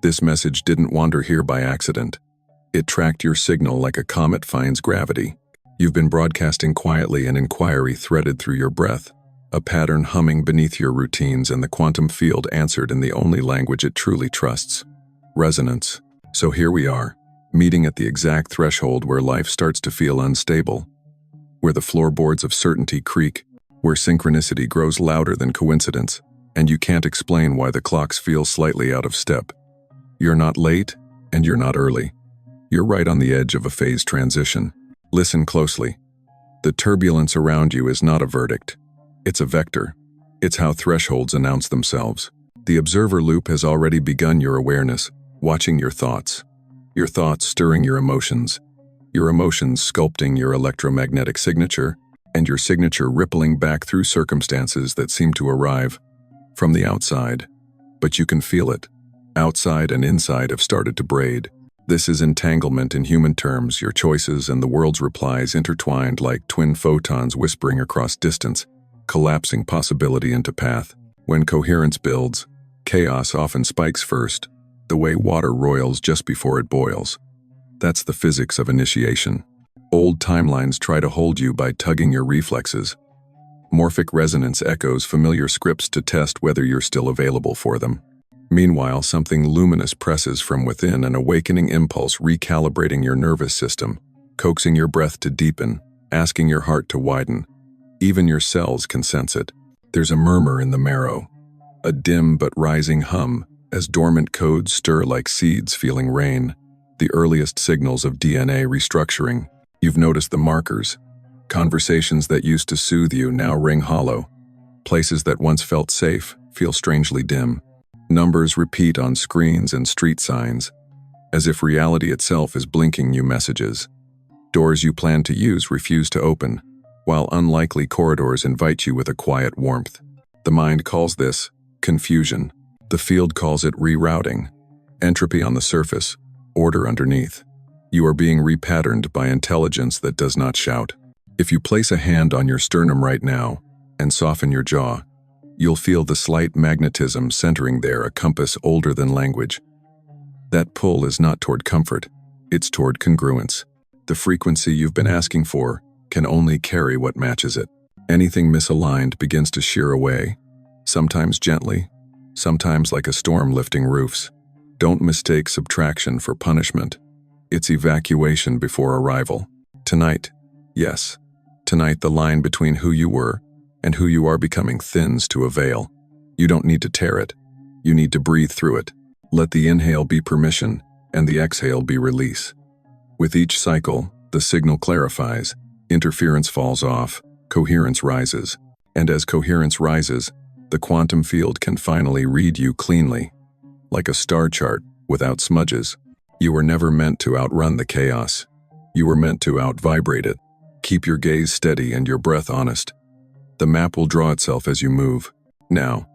This message didn't wander here by accident. It tracked your signal like a comet finds gravity. You've been broadcasting quietly an inquiry threaded through your breath, a pattern humming beneath your routines, and the quantum field answered in the only language it truly trusts: resonance. So here we are, meeting at the exact threshold where life starts to feel unstable, where the floorboards of certainty creak, where synchronicity grows louder than coincidence, and you can't explain why the clocks feel slightly out of step. You're not late, and you're not early. You're right on the edge of a phase transition. Listen closely. The turbulence around you is not a verdict. It's a vector. It's how thresholds announce themselves. The observer loop has already begun your awareness, watching your thoughts stirring your emotions sculpting your electromagnetic signature, and your signature rippling back through circumstances that seem to arrive from the outside. But you can feel it. Outside and inside have started to braid. This is entanglement in human terms, your choices and the world's replies intertwined like twin photons whispering across distance, collapsing possibility into path. When coherence builds, chaos often spikes first, the way water roils just before it boils. That's the physics of initiation. Old timelines try to hold you by tugging your reflexes. Morphic resonance echoes familiar scripts to test whether you're still available for them. Meanwhile, something luminous presses from within, an awakening impulse recalibrating your nervous system, coaxing your breath to deepen, asking your heart to widen. Even your cells can sense it. There's a murmur in the marrow, a dim but rising hum, as dormant codes stir like seeds feeling rain, the earliest signals of DNA restructuring. You've noticed the markers. Conversations that used to soothe you now ring hollow. Places that once felt safe feel strangely dim. Numbers repeat on screens and street signs, as if reality itself is blinking new messages. Doors you plan to use refuse to open, while unlikely corridors invite you with a quiet warmth. The mind calls this confusion. The field calls it rerouting. Entropy on the surface, order underneath. You are being repatterned by intelligence that does not shout. If you place a hand on your sternum right now and soften your jaw, you'll feel the slight magnetism centering there, a compass older than language. That pull is not toward comfort, it's toward congruence. The frequency you've been asking for can only carry what matches it. Anything misaligned begins to shear away, sometimes gently, sometimes like a storm lifting roofs. Don't mistake subtraction for punishment. It's evacuation before arrival. Tonight, yes, tonight the line between who you were and who you are becoming thins to a veil. You don't need to tear it. You need to breathe through it. Let the inhale be permission and the exhale be release. With each cycle, the signal clarifies, interference falls off, coherence rises. And as coherence rises, the quantum field can finally read you cleanly. Like a star chart, without smudges. You were never meant to outrun the chaos. You were meant to out-vibrate it. Keep your gaze steady and your breath honest. The map will draw itself as you move. Now,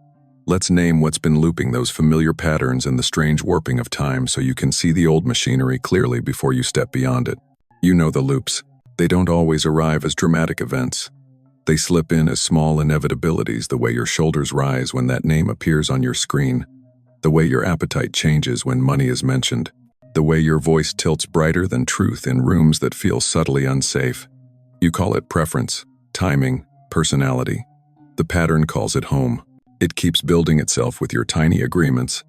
let's name what's been looping those familiar patterns and the strange warping of time so you can see the old machinery clearly before you step beyond it. You know the loops. They don't always arrive as dramatic events. They slip in as small inevitabilities, the way your shoulders rise when that name appears on your screen, the way your appetite changes when money is mentioned, the way your voice tilts brighter than truth in rooms that feel subtly unsafe. You call it preference, timing, personality. The pattern calls it home. It keeps building itself with your tiny agreements.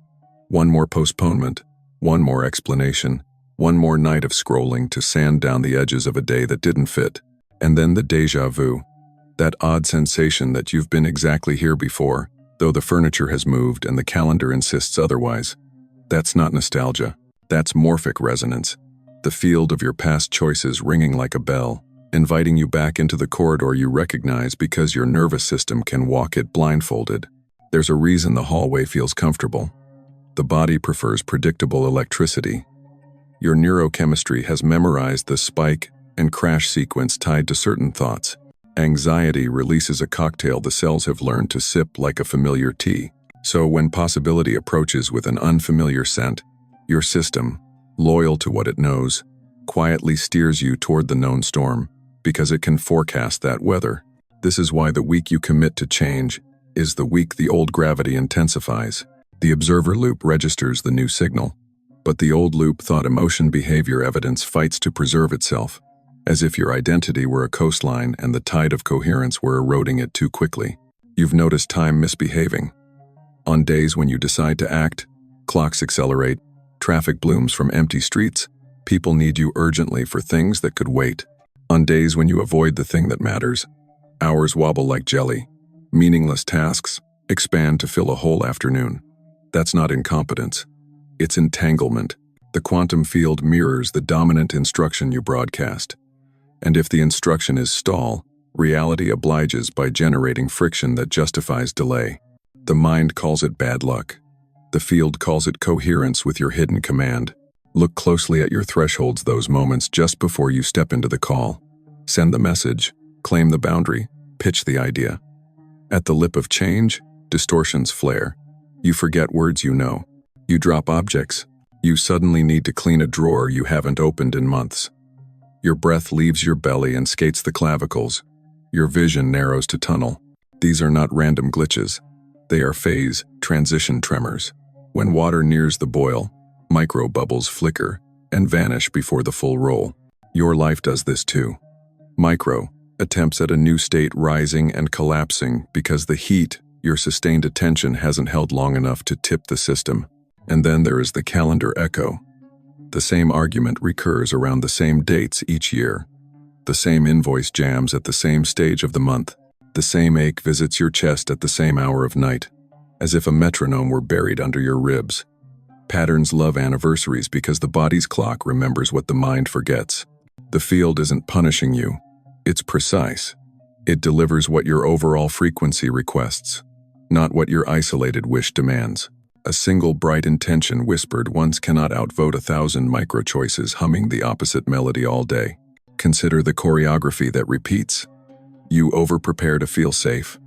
One more postponement, one more explanation, one more night of scrolling to sand down the edges of a day that didn't fit. And then the déjà vu. That odd sensation that you've been exactly here before, though the furniture has moved and the calendar insists otherwise. That's not nostalgia. That's morphic resonance. The field of your past choices ringing like a bell, inviting you back into the corridor you recognize because your nervous system can walk it blindfolded. There's a reason the hallway feels comfortable. The body prefers predictable electricity. Your neurochemistry has memorized the spike and crash sequence tied to certain thoughts. Anxiety releases a cocktail the cells have learned to sip like a familiar tea. So when possibility approaches with an unfamiliar scent, your system, loyal to what it knows, quietly steers you toward the known storm, because it can forecast that weather. This is why the week you commit to change is the week the old gravity intensifies. The observer loop registers the new signal, but the old loop thought emotion behavior evidence fights to preserve itself, as if your identity were a coastline and the tide of coherence were eroding it too quickly. You've noticed time misbehaving. On days when you decide to act, clocks accelerate, traffic blooms from empty streets, people need you urgently for things that could wait. On days when you avoid the thing that matters, hours wobble like jelly. Meaningless tasks expand to fill a whole afternoon. That's not incompetence. It's entanglement. The quantum field mirrors the dominant instruction you broadcast. And if the instruction is stall, reality obliges by generating friction that justifies delay. The mind calls it bad luck. The field calls it coherence with your hidden command. Look closely at your thresholds, those moments just before you step into the call. Send the message, claim the boundary, pitch the idea. At the lip of change, distortions flare. You forget words you know. You drop objects. You suddenly need to clean a drawer you haven't opened in months. Your breath leaves your belly and skates the clavicles. Your vision narrows to tunnel. These are not random glitches. They are phase, transition tremors. When water nears the boil, micro bubbles flicker and vanish before the full roll. Your life does this too. Micro attempts at a new state rising and collapsing because the heat, your sustained attention hasn't held long enough to tip the system. And then there is the calendar echo. The same argument recurs around the same dates each year. The same invoice jams at the same stage of the month. The same ache visits your chest at the same hour of night, as if a metronome were buried under your ribs. Patterns love anniversaries because the body's clock remembers what the mind forgets. The field isn't punishing you. It's precise. It delivers what your overall frequency requests, not what your isolated wish demands. A single bright intention whispered once cannot outvote 1,000 micro-choices humming the opposite melody all day. Consider the choreography that repeats. You over-prepare to feel safe,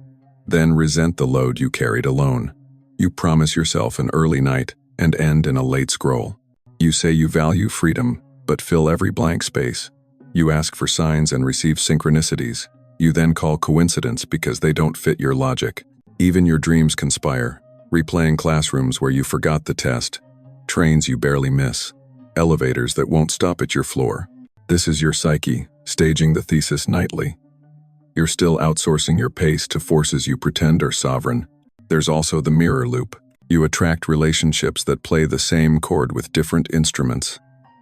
then resent the load you carried alone. You promise yourself an early night and end in a late scroll. You say you value freedom, but fill every blank space. You ask for signs and receive synchronicities. You then call coincidence because they don't fit your logic. Even your dreams conspire, replaying classrooms where you forgot the test, trains you barely miss, elevators that won't stop at your floor. This is your psyche, staging the thesis nightly. You're still outsourcing your pace to forces you pretend are sovereign. There's also the mirror loop. You attract relationships that play the same chord with different instruments.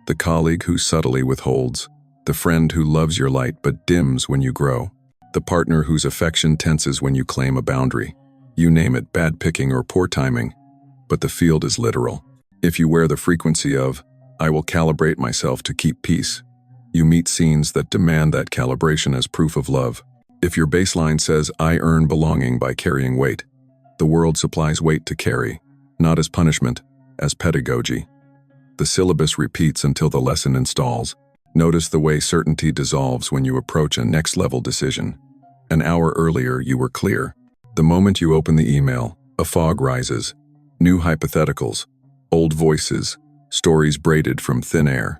The colleague who subtly withholds, the friend who loves your light but dims when you grow, the partner whose affection tenses when you claim a boundary. You name it, bad picking or poor timing, but the field is literal. If you wear the frequency of, I will calibrate myself to keep peace, you meet scenes that demand that calibration as proof of love. If your baseline says, I earn belonging by carrying weight, the world supplies weight to carry, not as punishment, as pedagogy. The syllabus repeats until the lesson installs. Notice the way certainty dissolves when you approach a next-level decision. An hour earlier, you were clear. The moment you open the email, a fog rises. New hypotheticals, old voices, stories braided from thin air.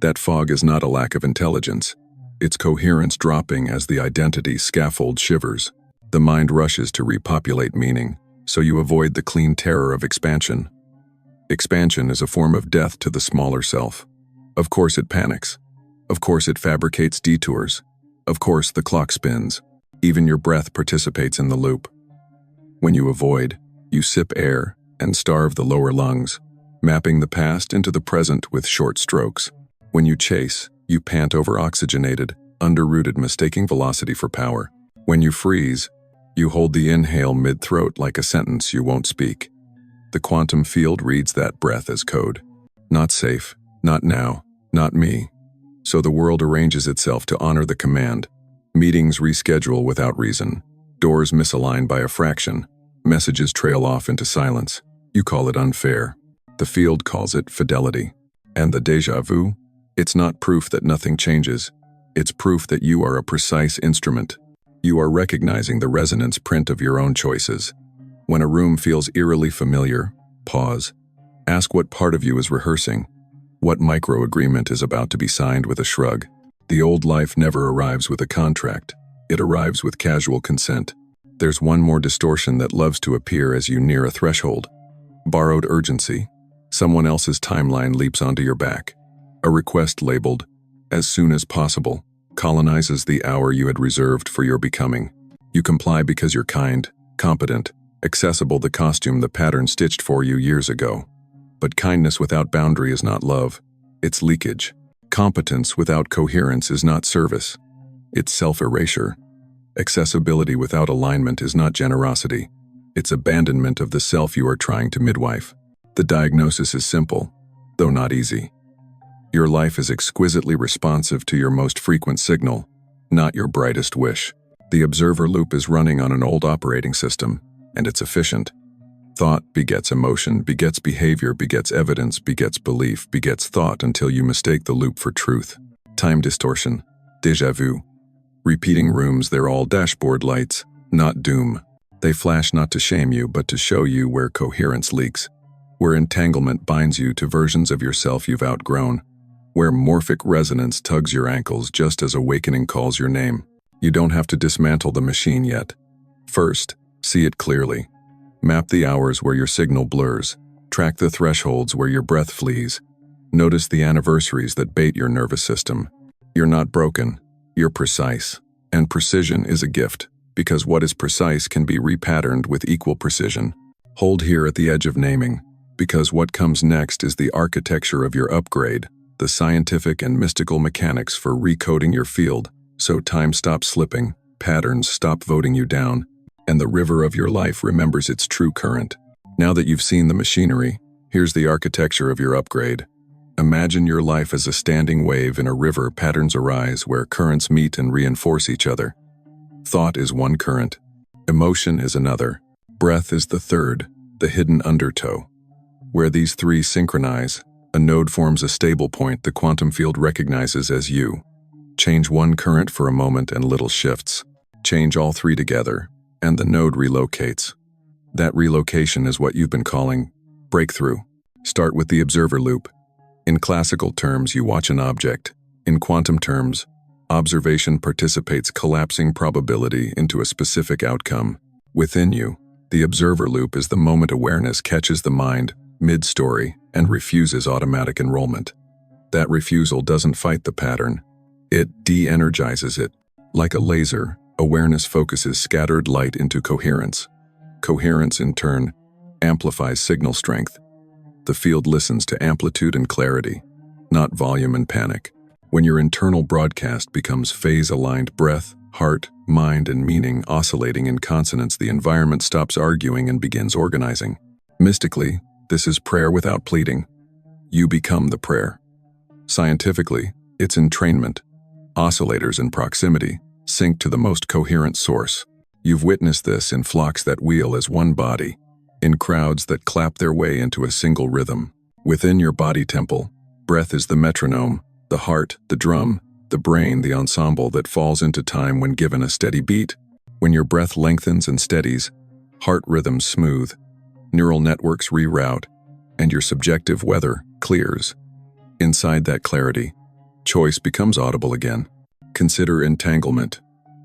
That fog is not a lack of intelligence. It's coherence dropping as the identity scaffold shivers. The mind rushes to repopulate meaning, so you avoid the clean terror of expansion. Expansion is a form of death to the smaller self. Of course it panics. Of course it fabricates detours. Of course the clock spins. Even your breath participates in the loop. When you avoid, you sip air and starve the lower lungs, mapping the past into the present with short strokes. When you chase, you pant over oxygenated, underrooted, mistaking velocity for power. When you freeze, you hold the inhale mid-throat like a sentence you won't speak. The quantum field reads that breath as code. Not safe, not now, not me. So the world arranges itself to honor the command. Meetings reschedule without reason. Doors misalign by a fraction. Messages trail off into silence. You call it unfair. The field calls it fidelity. And the déjà vu? It's not proof that nothing changes. It's proof that you are a precise instrument. You are recognizing the resonance print of your own choices. When a room feels eerily familiar, pause. Ask what part of you is rehearsing. What micro-agreement is about to be signed with a shrug? The old life never arrives with a contract. It arrives with casual consent. There's one more distortion that loves to appear as you near a threshold. Borrowed urgency. Someone else's timeline leaps onto your back. A request labeled, "as soon as possible," colonizes the hour you had reserved for your becoming. You comply because you're kind, competent, accessible, the costume the pattern stitched for you years ago. But kindness without boundary is not love, it's leakage. Competence without coherence is not service, it's self-erasure. Accessibility without alignment is not generosity, it's abandonment of the self you are trying to midwife. The diagnosis is simple, though not easy. Your life is exquisitely responsive to your most frequent signal, not your brightest wish. The observer loop is running on an old operating system, and it's efficient. Thought begets emotion, begets behavior, begets evidence, begets belief, begets thought until you mistake the loop for truth. Time distortion, déjà vu. Repeating rooms, they're all dashboard lights, not doom. They flash not to shame you, but to show you where coherence leaks, where entanglement binds you to versions of yourself you've outgrown, where morphic resonance tugs your ankles just as awakening calls your name. You don't have to dismantle the machine yet. First, see it clearly. Map the hours where your signal blurs. Track the thresholds where your breath flees. Notice the anniversaries that bait your nervous system. You're not broken, you're precise. And precision is a gift, because what is precise can be repatterned with equal precision. Hold here at the edge of naming, because what comes next is the architecture of your upgrade, the scientific and mystical mechanics for recoding your field, so time stops slipping, patterns stop voting you down, and the river of your life remembers its true current. Now that you've seen the machinery, here's the architecture of your upgrade. Imagine your life as a standing wave in a river. Patterns arise where currents meet and reinforce each other. Thought is one current. Emotion is another. Breath is the third, the hidden undertow. Where these three synchronize, a node forms a stable point the quantum field recognizes as you. Change one current for a moment and little shifts. Change all three together, and the node relocates. That relocation is what you've been calling breakthrough. Start with the observer loop. In classical terms, you watch an object. In quantum terms, observation participates collapsing probability into a specific outcome. Within you, the observer loop is the moment awareness catches the mind, mid-story, and refuses automatic enrollment. That refusal doesn't fight the pattern. It de-energizes it. Like a laser, awareness focuses scattered light into coherence. Coherence, in turn, amplifies signal strength. The field listens to amplitude and clarity, not volume and panic. When your internal broadcast becomes phase-aligned, breath, heart, mind, and meaning oscillating in consonance, the environment stops arguing and begins organizing. Mystically, this is prayer without pleading. You become the prayer. Scientifically, it's entrainment. Oscillators in proximity sync to the most coherent source. You've witnessed this in flocks that wheel as one body, in crowds that clap their way into a single rhythm. Within your body temple, breath is the metronome, the heart, the drum, the brain, the ensemble that falls into time when given a steady beat. When your breath lengthens and steadies, heart rhythms smooth, neural networks reroute, and your subjective weather clears. Inside that clarity, choice becomes audible again. Consider entanglement,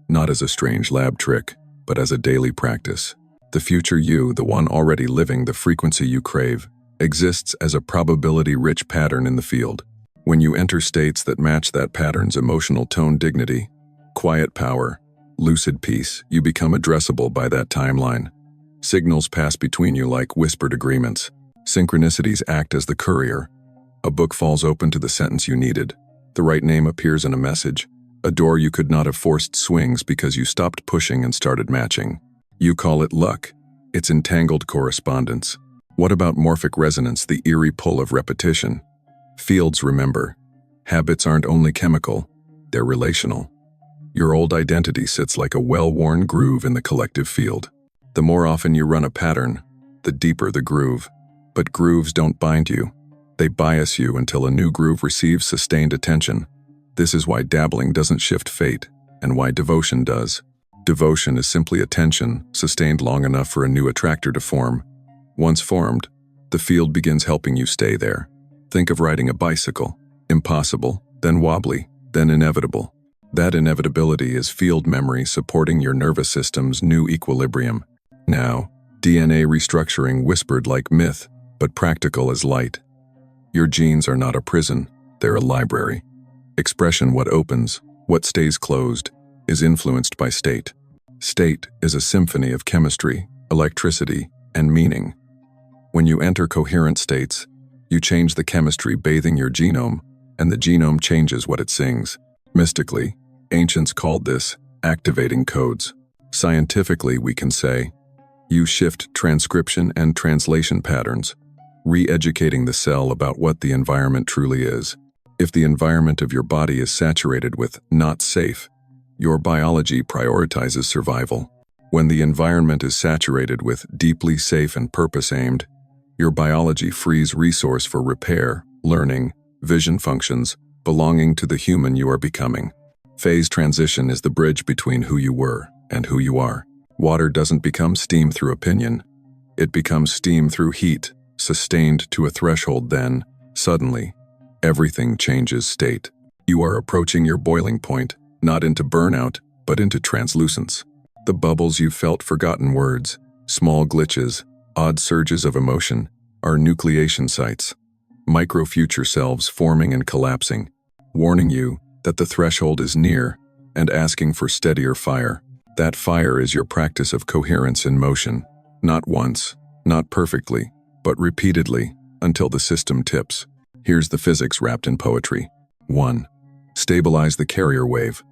not as a strange lab trick, but as a daily practice. The future you, the one already living the frequency you crave, exists as a probability-rich pattern in the field. When you enter states that match that pattern's emotional tone, dignity, quiet power, lucid peace, you become addressable by that timeline. Signals pass between you like whispered agreements. Synchronicities act as the courier. A book falls open to the sentence you needed. The right name appears in a message. A door you could not have forced swings because you stopped pushing and started matching. You call it luck. It's entangled correspondence. What about morphic resonance, the eerie pull of repetition? Fields remember. Habits aren't only chemical, they're relational. Your old identity sits like a well-worn groove in the collective field. The more often you run a pattern, the deeper the groove. But grooves don't bind you. They bias you until a new groove receives sustained attention. This is why dabbling doesn't shift fate, and why devotion does. Devotion is simply attention, sustained long enough for a new attractor to form. Once formed, the field begins helping you stay there. Think of riding a bicycle. Impossible, then wobbly, then inevitable. That inevitability is field memory supporting your nervous system's new equilibrium. Now, DNA restructuring whispered like myth, but practical as light. Your genes are not a prison, they're a library. Expression what opens, what stays closed, is influenced by state. State is a symphony of chemistry, electricity, and meaning. When you enter coherent states, you change the chemistry bathing your genome, and the genome changes what it sings. Mystically, ancients called this activating codes. Scientifically, we can say, you shift transcription and translation patterns, re-educating the cell about what the environment truly is. If the environment of your body is saturated with not safe, your biology prioritizes survival. When the environment is saturated with deeply safe and purpose-aimed, your biology frees resource for repair, learning, vision functions, belonging to the human you are becoming. Phase transition is the bridge between who you were and who you are. Water doesn't become steam through opinion. It becomes steam through heat, sustained to a threshold then, suddenly, everything changes state. You are approaching your boiling point, not into burnout, but into translucence. The bubbles you felt, forgotten words, small glitches, odd surges of emotion, are nucleation sites. Micro-future selves forming and collapsing, warning you that the threshold is near and asking for steadier fire. That fire is your practice of coherence in motion, not once, not perfectly, but repeatedly, until the system tips. Here's the physics wrapped in poetry. 1. Stabilize the carrier wave.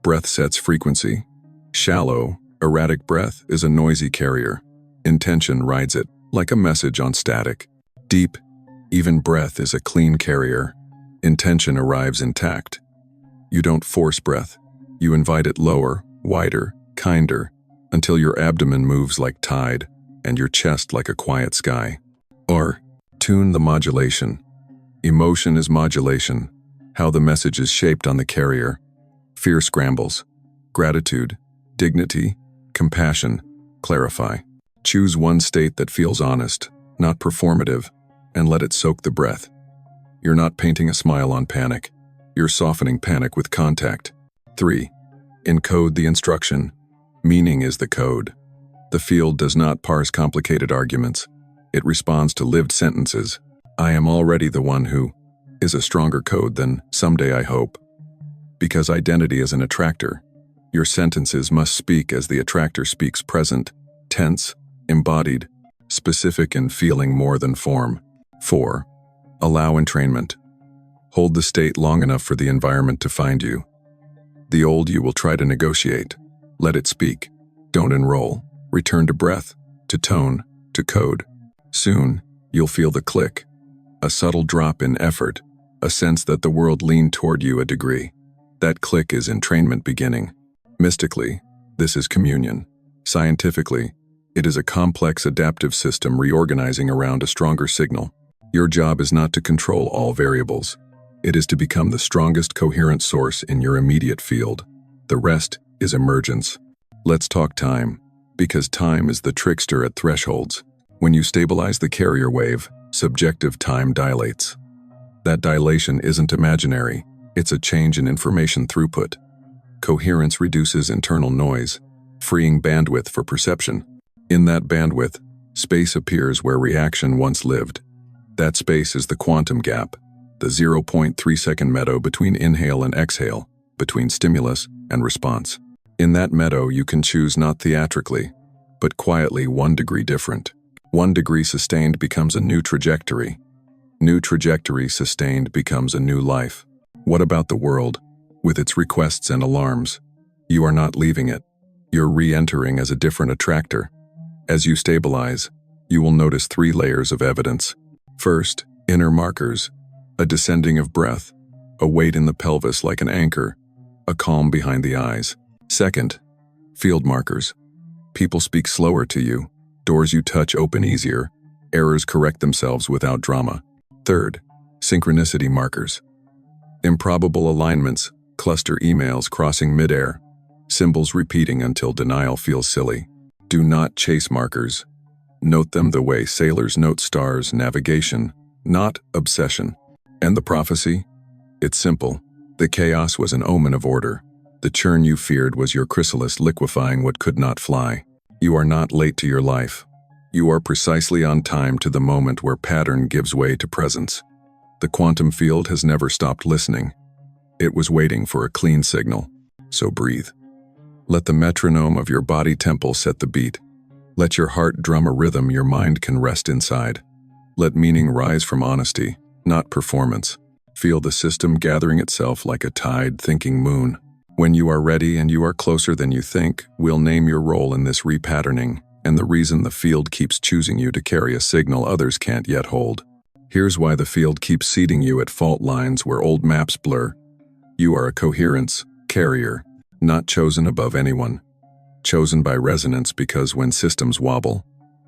Breath sets frequency. Shallow, erratic breath is a noisy carrier. Intention rides it, like a message on static. Deep, even breath is a clean carrier. Intention arrives intact. You don't force breath. You invite it lower, wider, kinder, until your abdomen moves like tide and your chest like a quiet sky. Or, tune the modulation. Emotion is modulation, how the message is shaped on the carrier. Fear scrambles. Gratitude, dignity, compassion, clarify. Choose one state that feels honest, not performative, and let it soak the breath. You're not painting a smile on panic. You're softening panic with contact. 3. Encode the instruction. Meaning is the code. The field does not parse complicated arguments. It responds to lived sentences. I am already the one who is a stronger code than someday I hope. Because identity is an attractor, your sentences must speak as the attractor speaks, present, tense, embodied, specific and feeling more than form. 4. Allow entrainment. Hold the state long enough for the environment to find you. The old you will try to negotiate. Let it speak. Don't enroll. Return to breath, to tone, to code. Soon, you'll feel the click. A subtle drop in effort, a sense that the world leaned toward you a degree. That click is entrainment beginning. Mystically, this is communion. Scientifically, it is a complex adaptive system reorganizing around a stronger signal. Your job is not to control all variables. It is to become the strongest coherent source in your immediate field. The rest is emergence. Let's talk time, because time is the trickster at thresholds. When you stabilize the carrier wave, subjective time dilates. That dilation isn't imaginary, it's a change in information throughput. Coherence reduces internal noise, freeing bandwidth for perception. In that bandwidth, space appears where reaction once lived. That space is the quantum gap, the 0.3-second meadow between inhale and exhale, between stimulus and response. In that meadow, you can choose not theatrically, but quietly 1 degree different. 1 degree sustained becomes a new trajectory. New trajectory sustained becomes a new life. What about the world, with its requests and alarms? You are not leaving it. You're re-entering as a different attractor. As you stabilize, you will notice 3 layers of evidence. First, inner markers, a descending of breath, a weight in the pelvis like an anchor, a calm behind the eyes. Second, field markers. People speak slower to you, doors you touch open easier, errors correct themselves without drama. Third, synchronicity markers. Improbable alignments, cluster emails crossing midair, symbols repeating until denial feels silly. Do not chase markers. Note them the way sailors note stars, navigation, not obsession. And the prophecy? It's simple. The chaos was an omen of order. The churn you feared was your chrysalis liquefying what could not fly. You are not late to your life. You are precisely on time to the moment where pattern gives way to presence. The quantum field has never stopped listening. It was waiting for a clean signal. So breathe. Let the metronome of your body temple set the beat. Let your heart drum a rhythm your mind can rest inside. Let meaning rise from honesty, not performance. Feel the system gathering itself like a tide thinking moon. When you are ready and you are closer than you think, we'll name your role in this repatterning and the reason the field keeps choosing you to carry a signal others can't yet hold. Here's why the field keeps seating you at fault lines where old maps blur. You are a coherence carrier, not chosen above anyone. Chosen by resonance because when systems wobble,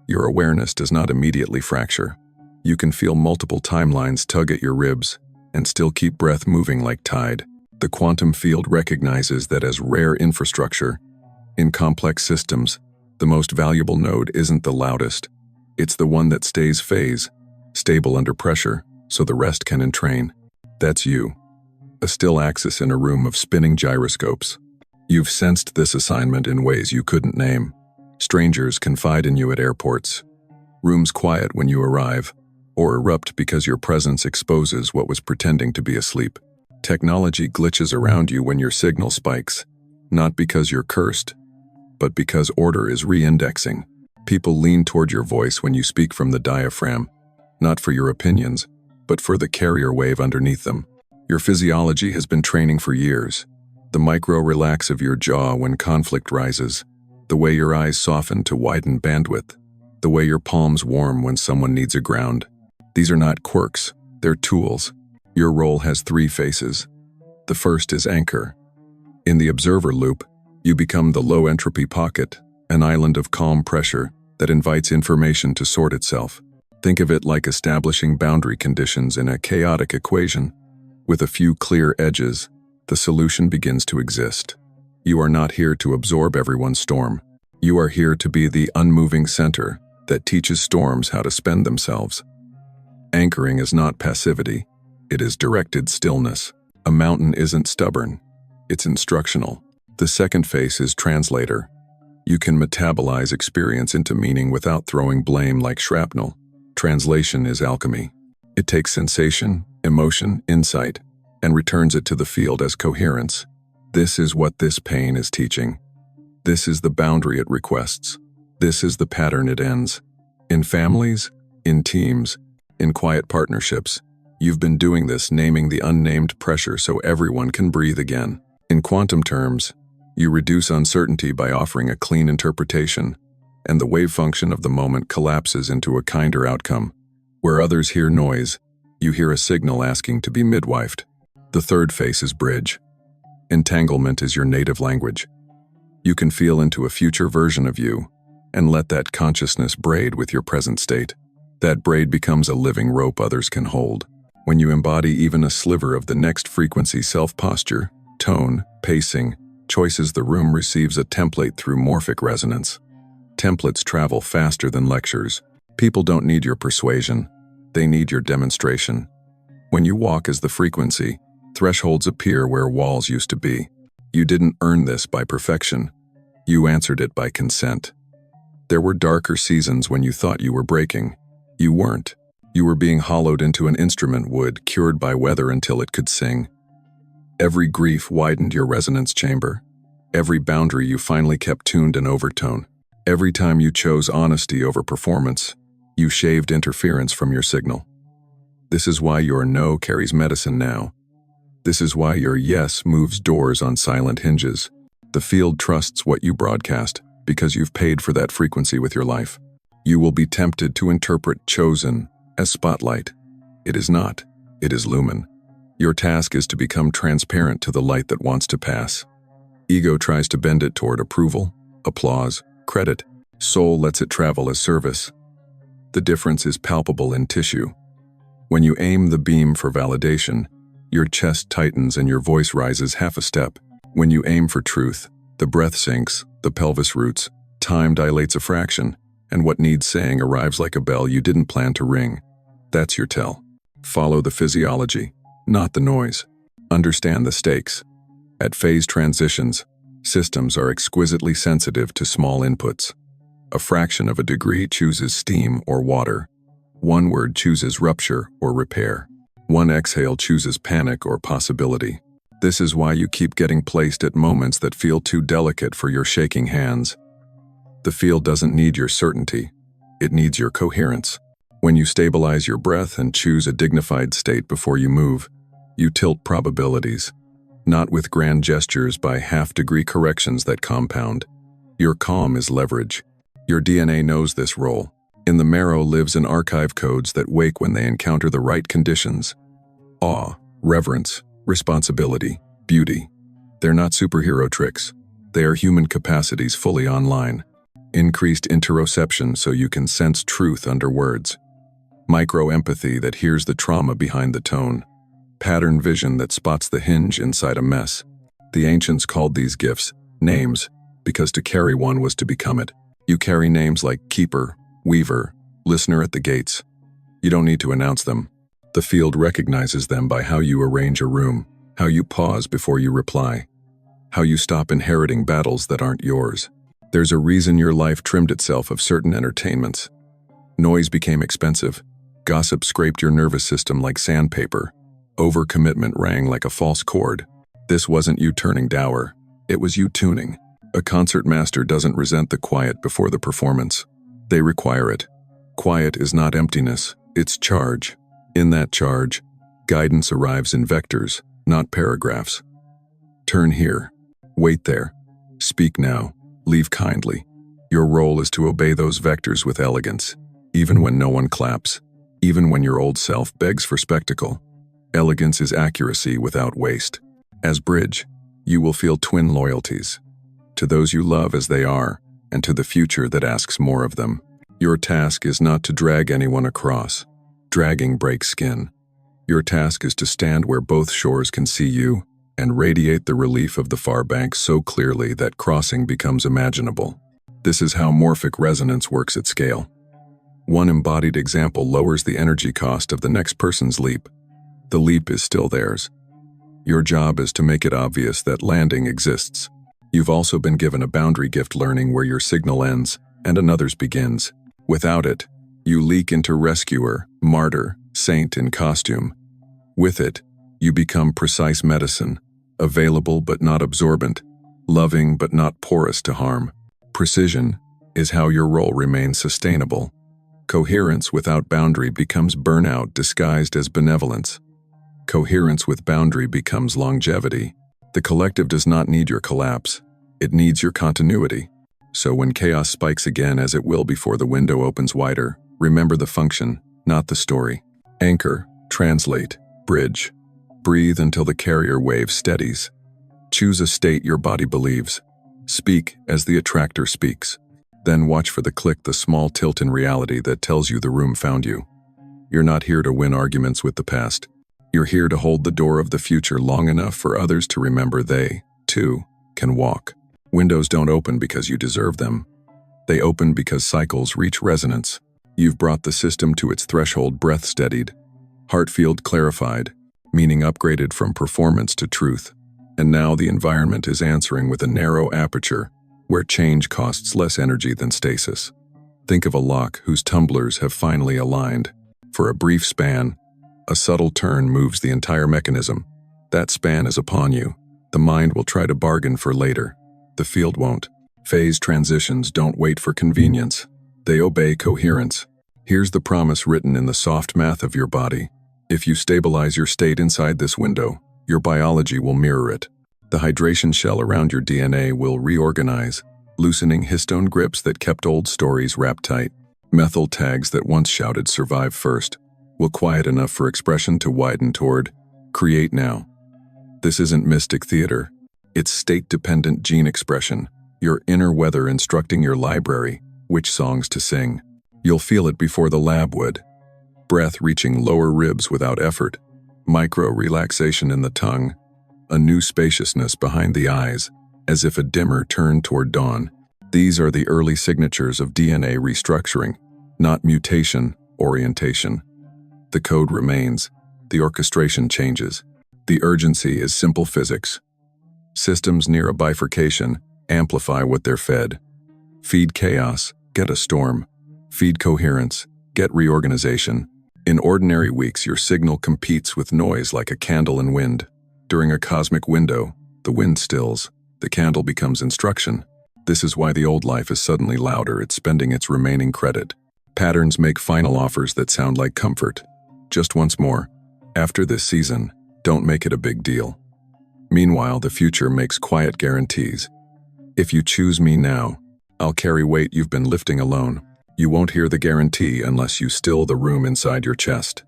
your awareness does not immediately fracture. You can feel multiple timelines tug at your ribs and still keep breath moving like tide. The quantum field recognizes that as rare infrastructure. In complex systems, the most valuable node isn't the loudest. It's the one that stays phase, stable under pressure, so the rest can entrain. That's you. A still axis in a room of spinning gyroscopes. You've sensed this assignment in ways you couldn't name. Strangers confide in you at airports. Rooms quiet when you arrive, or erupt because your presence exposes what was pretending to be asleep. Technology glitches around you when your signal spikes, not because you're cursed, but because order is re-indexing. People lean toward your voice when you speak from the diaphragm, not for your opinions, but for the carrier wave underneath them. Your physiology has been training for years. The micro-relax of your jaw when conflict rises, the way your eyes soften to widen bandwidth, the way your palms warm when someone needs a ground. These are not quirks, they're tools. Your role has 3 faces. The first is anchor. In the observer loop, you become the low-entropy pocket, an island of calm pressure that invites information to sort itself. Think of it like establishing boundary conditions in a chaotic equation. With a few clear edges, the solution begins to exist. You are not here to absorb everyone's storm. You are here to be the unmoving center that teaches storms how to spend themselves. Anchoring is not passivity. It is directed stillness. A mountain isn't stubborn. It's instructional. The second phase is translator. You can metabolize experience into meaning without throwing blame like shrapnel. Translation is alchemy. It takes sensation, emotion, insight, and returns it to the field as coherence. This is what this pain is teaching. This is the boundary it requests. This is the pattern it ends. In families, in teams, in quiet partnerships, you've been doing this, naming the unnamed pressure so everyone can breathe again. In quantum terms, you reduce uncertainty by offering a clean interpretation, and the wave function of the moment collapses into a kinder outcome. Where others hear noise, you hear a signal asking to be midwifed. The third phase is bridge. Entanglement is your native language. You can feel into a future version of you, and let that consciousness braid with your present state. That braid becomes a living rope others can hold. When you embody even a sliver of the next frequency, self-posture, tone, pacing, choices, the room receives a template through morphic resonance. Templates travel faster than lectures. People don't need your persuasion. They need your demonstration. When you walk as the frequency, thresholds appear where walls used to be. You didn't earn this by perfection. You answered it by consent. There were darker seasons when you thought you were breaking. You weren't. You were being hollowed into an instrument wood, cured by weather until it could sing. Every grief widened your resonance chamber. Every boundary you finally kept tuned in overtone. Every time you chose honesty over performance, you shaved interference from your signal. This is why your no carries medicine now. This is why your yes moves doors on silent hinges. The field trusts what you broadcast because you've paid for that frequency with your life. You will be tempted to interpret chosen as spotlight. It is not. It is lumen. Your task is to become transparent to the light that wants to pass. Ego tries to bend it toward approval, applause, credit. Soul lets it travel as service. The difference is palpable in tissue. When you aim the beam for validation, your chest tightens and your voice rises half a step. When you aim for truth, the breath sinks, the pelvis roots, time dilates a fraction, and what needs saying arrives like a bell you didn't plan to ring. That's your tell. Follow the physiology, not the noise. Understand the stakes. At phase transitions, systems are exquisitely sensitive to small inputs. A fraction of a degree chooses steam or water. One word chooses rupture or repair. One exhale chooses panic or possibility. This is why you keep getting placed at moments that feel too delicate for your shaking hands. The field doesn't need your certainty. It needs your coherence. When you stabilize your breath and choose a dignified state before you move, you tilt probabilities. Not with grand gestures by half-degree corrections that compound. Your calm is leverage. Your DNA knows this role. In the marrow lives an archive codes that wake when they encounter the right conditions. Awe, reverence, responsibility, beauty. They're not superhero tricks. They are human capacities fully online. Increased interoception so you can sense truth under words. Micro-empathy that hears the trauma behind the tone. Pattern vision that spots the hinge inside a mess. The ancients called these gifts names because to carry one was to become it. You carry names like keeper, weaver, listener at the gates. You don't need to announce them. The field recognizes them by how you arrange a room, how you pause before you reply, how you stop inheriting battles that aren't yours. There's a reason your life trimmed itself of certain entertainments. Noise became expensive. Gossip scraped your nervous system like sandpaper. Overcommitment rang like a false chord. This wasn't you turning dour. It was you tuning. A concert master doesn't resent the quiet before the performance. They require it. Quiet is not emptiness, it's charge. In that charge, guidance arrives in vectors, not paragraphs. Turn here. Wait there. Speak now. Leave kindly. Your role is to obey those vectors with elegance, even when no one claps, even when your old self begs for spectacle. Elegance is accuracy without waste. As bridge, you will feel twin loyalties. To those you love as they are, and to the future that asks more of them. Your task is not to drag anyone across. Dragging breaks skin. Your task is to stand where both shores can see you, and radiate the relief of the far bank so clearly that crossing becomes imaginable. This is how morphic resonance works at scale. One embodied example lowers the energy cost of the next person's leap. The leap is still theirs. Your job is to make it obvious that landing exists. You've also been given a boundary gift learning where your signal ends and another's begins. Without it, you leak into rescuer, martyr, saint in costume. With it, you become precise medicine, available but not absorbent, loving but not porous to harm. Precision is how your role remains sustainable. Coherence without boundary becomes burnout disguised as benevolence. Coherence with boundary becomes longevity. The collective does not need your collapse. It needs your continuity. So when chaos spikes again, as it will before the window opens wider, remember the function, not the story. Anchor, translate, bridge. Breathe until the carrier wave steadies. Choose a state your body believes. Speak as the attractor speaks. Then watch for the click, the small tilt in reality that tells you the room found you. You're not here to win arguments with the past. You're here to hold the door of the future long enough for others to remember they, too, can walk. Windows don't open because you deserve them. They open because cycles reach resonance. You've brought the system to its threshold, breath steadied, heart field clarified, meaning upgraded from performance to truth. And now the environment is answering with a narrow aperture, where change costs less energy than stasis. Think of a lock whose tumblers have finally aligned. For a brief span, a subtle turn moves the entire mechanism. That span is upon you. The mind will try to bargain for later. The field won't. Phase transitions don't wait for convenience. They obey coherence. Here's the promise written in the soft math of your body. If you stabilize your state inside this window, your biology will mirror it. The hydration shell around your DNA will reorganize, loosening histone grips that kept old stories wrapped tight. Methyl tags that once shouted survive first will quiet enough for expression to widen toward create now. This isn't mystic theater. It's state-dependent gene expression, your inner weather instructing your library which songs to sing. You'll feel it before the lab would. Breath reaching lower ribs without effort, micro-relaxation in the tongue, a new spaciousness behind the eyes, as if a dimmer turned toward dawn. These are the early signatures of DNA restructuring, not mutation, orientation. The code remains, the orchestration changes. The urgency is simple physics. Systems near a bifurcation amplify what they're fed. Feed chaos, get a storm. Feed coherence, get reorganization. In ordinary weeks, your signal competes with noise like a candle in wind. During a cosmic window, the wind stills, the candle becomes instruction. This is why the old life is suddenly louder, it's spending its remaining credit. Patterns make final offers that sound like comfort. Just once more. After this season, don't make it a big deal. Meanwhile, the future makes quiet guarantees. If you choose me now, I'll carry weight you've been lifting alone. You won't hear the guarantee unless you still the room inside your chest.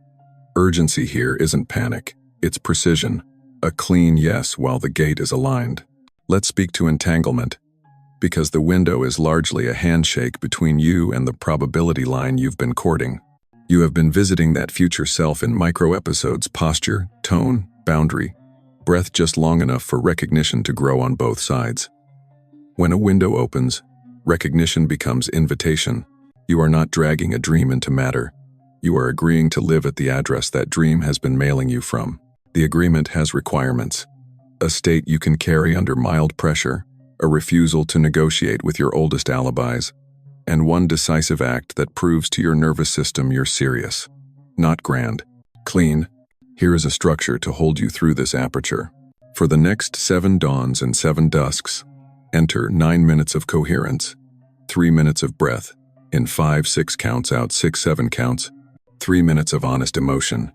Urgency here isn't panic, it's precision. A clean yes while the gate is aligned. Let's speak to entanglement, because the window is largely a handshake between you and the probability line you've been courting. You have been visiting that future self in micro-episodes: posture, tone, boundary, breath, just long enough for recognition to grow on both sides. When a window opens, recognition becomes invitation. You are not dragging a dream into matter. You are agreeing to live at the address that dream has been mailing you from. The agreement has requirements. A state you can carry under mild pressure, a refusal to negotiate with your oldest alibis, and one decisive act that proves to your nervous system you're serious. Not grand. Clean. Here is a structure to hold you through this aperture. For the next 7 dawns and 7 dusks, enter 9 minutes of coherence, 3 minutes of breath, in 5-6 counts out 6-7 counts, 3 minutes of honest emotion.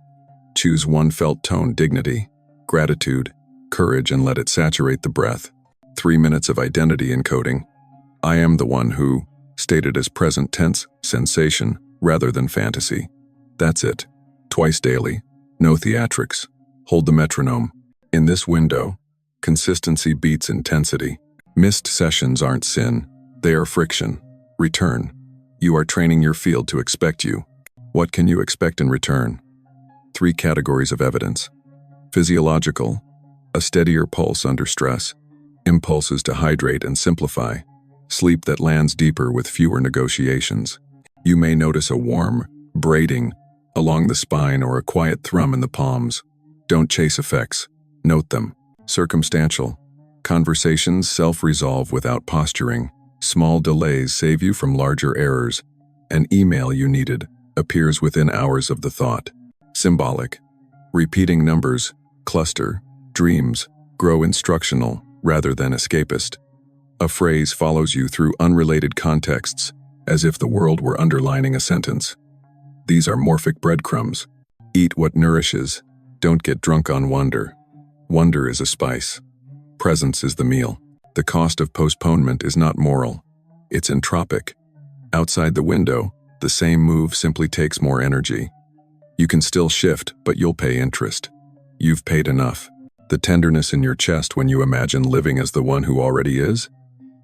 Choose one felt tone: dignity, gratitude, courage, and let it saturate the breath. 3 minutes of identity encoding. I am the one who, stated as present tense, sensation, rather than fantasy. That's it. Twice daily. No theatrics. Hold the metronome. In this window, consistency beats intensity. Missed sessions aren't sin. They are friction. Return. You are training your field to expect you. What can you expect in return? 3 categories of evidence. Physiological, a steadier pulse under stress, impulses to hydrate and simplify, sleep that lands deeper with fewer negotiations. You may notice a warm braiding along the spine or a quiet thrum in the palms. Don't chase effects. Note them. Circumstantial. Conversations self-resolve without posturing. Small delays save you from larger errors. An email you needed appears within hours of the thought. Symbolic. Repeating numbers, cluster, dreams, grow instructional rather than escapist. A phrase follows you through unrelated contexts, as if the world were underlining a sentence. These are morphic breadcrumbs. Eat what nourishes. Don't get drunk on wonder. Wonder is a spice. Presence is the meal. The cost of postponement is not moral. It's entropic. Outside the window, the same move simply takes more energy. You can still shift, but you'll pay interest. You've paid enough. The tenderness in your chest when you imagine living as the one who already is?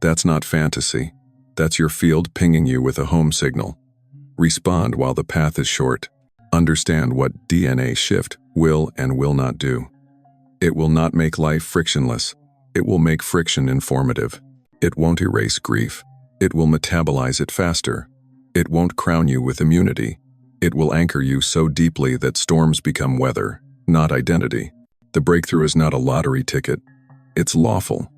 That's not fantasy. That's your field pinging you with a home signal. Respond while the path is short. Understand what DNA shift will and will not do. It will not make life frictionless. It will make friction informative. It won't erase grief. It will metabolize it faster. It won't crown you with immunity. It will anchor you so deeply that storms become weather, not identity. The breakthrough is not a lottery ticket. It's lawful.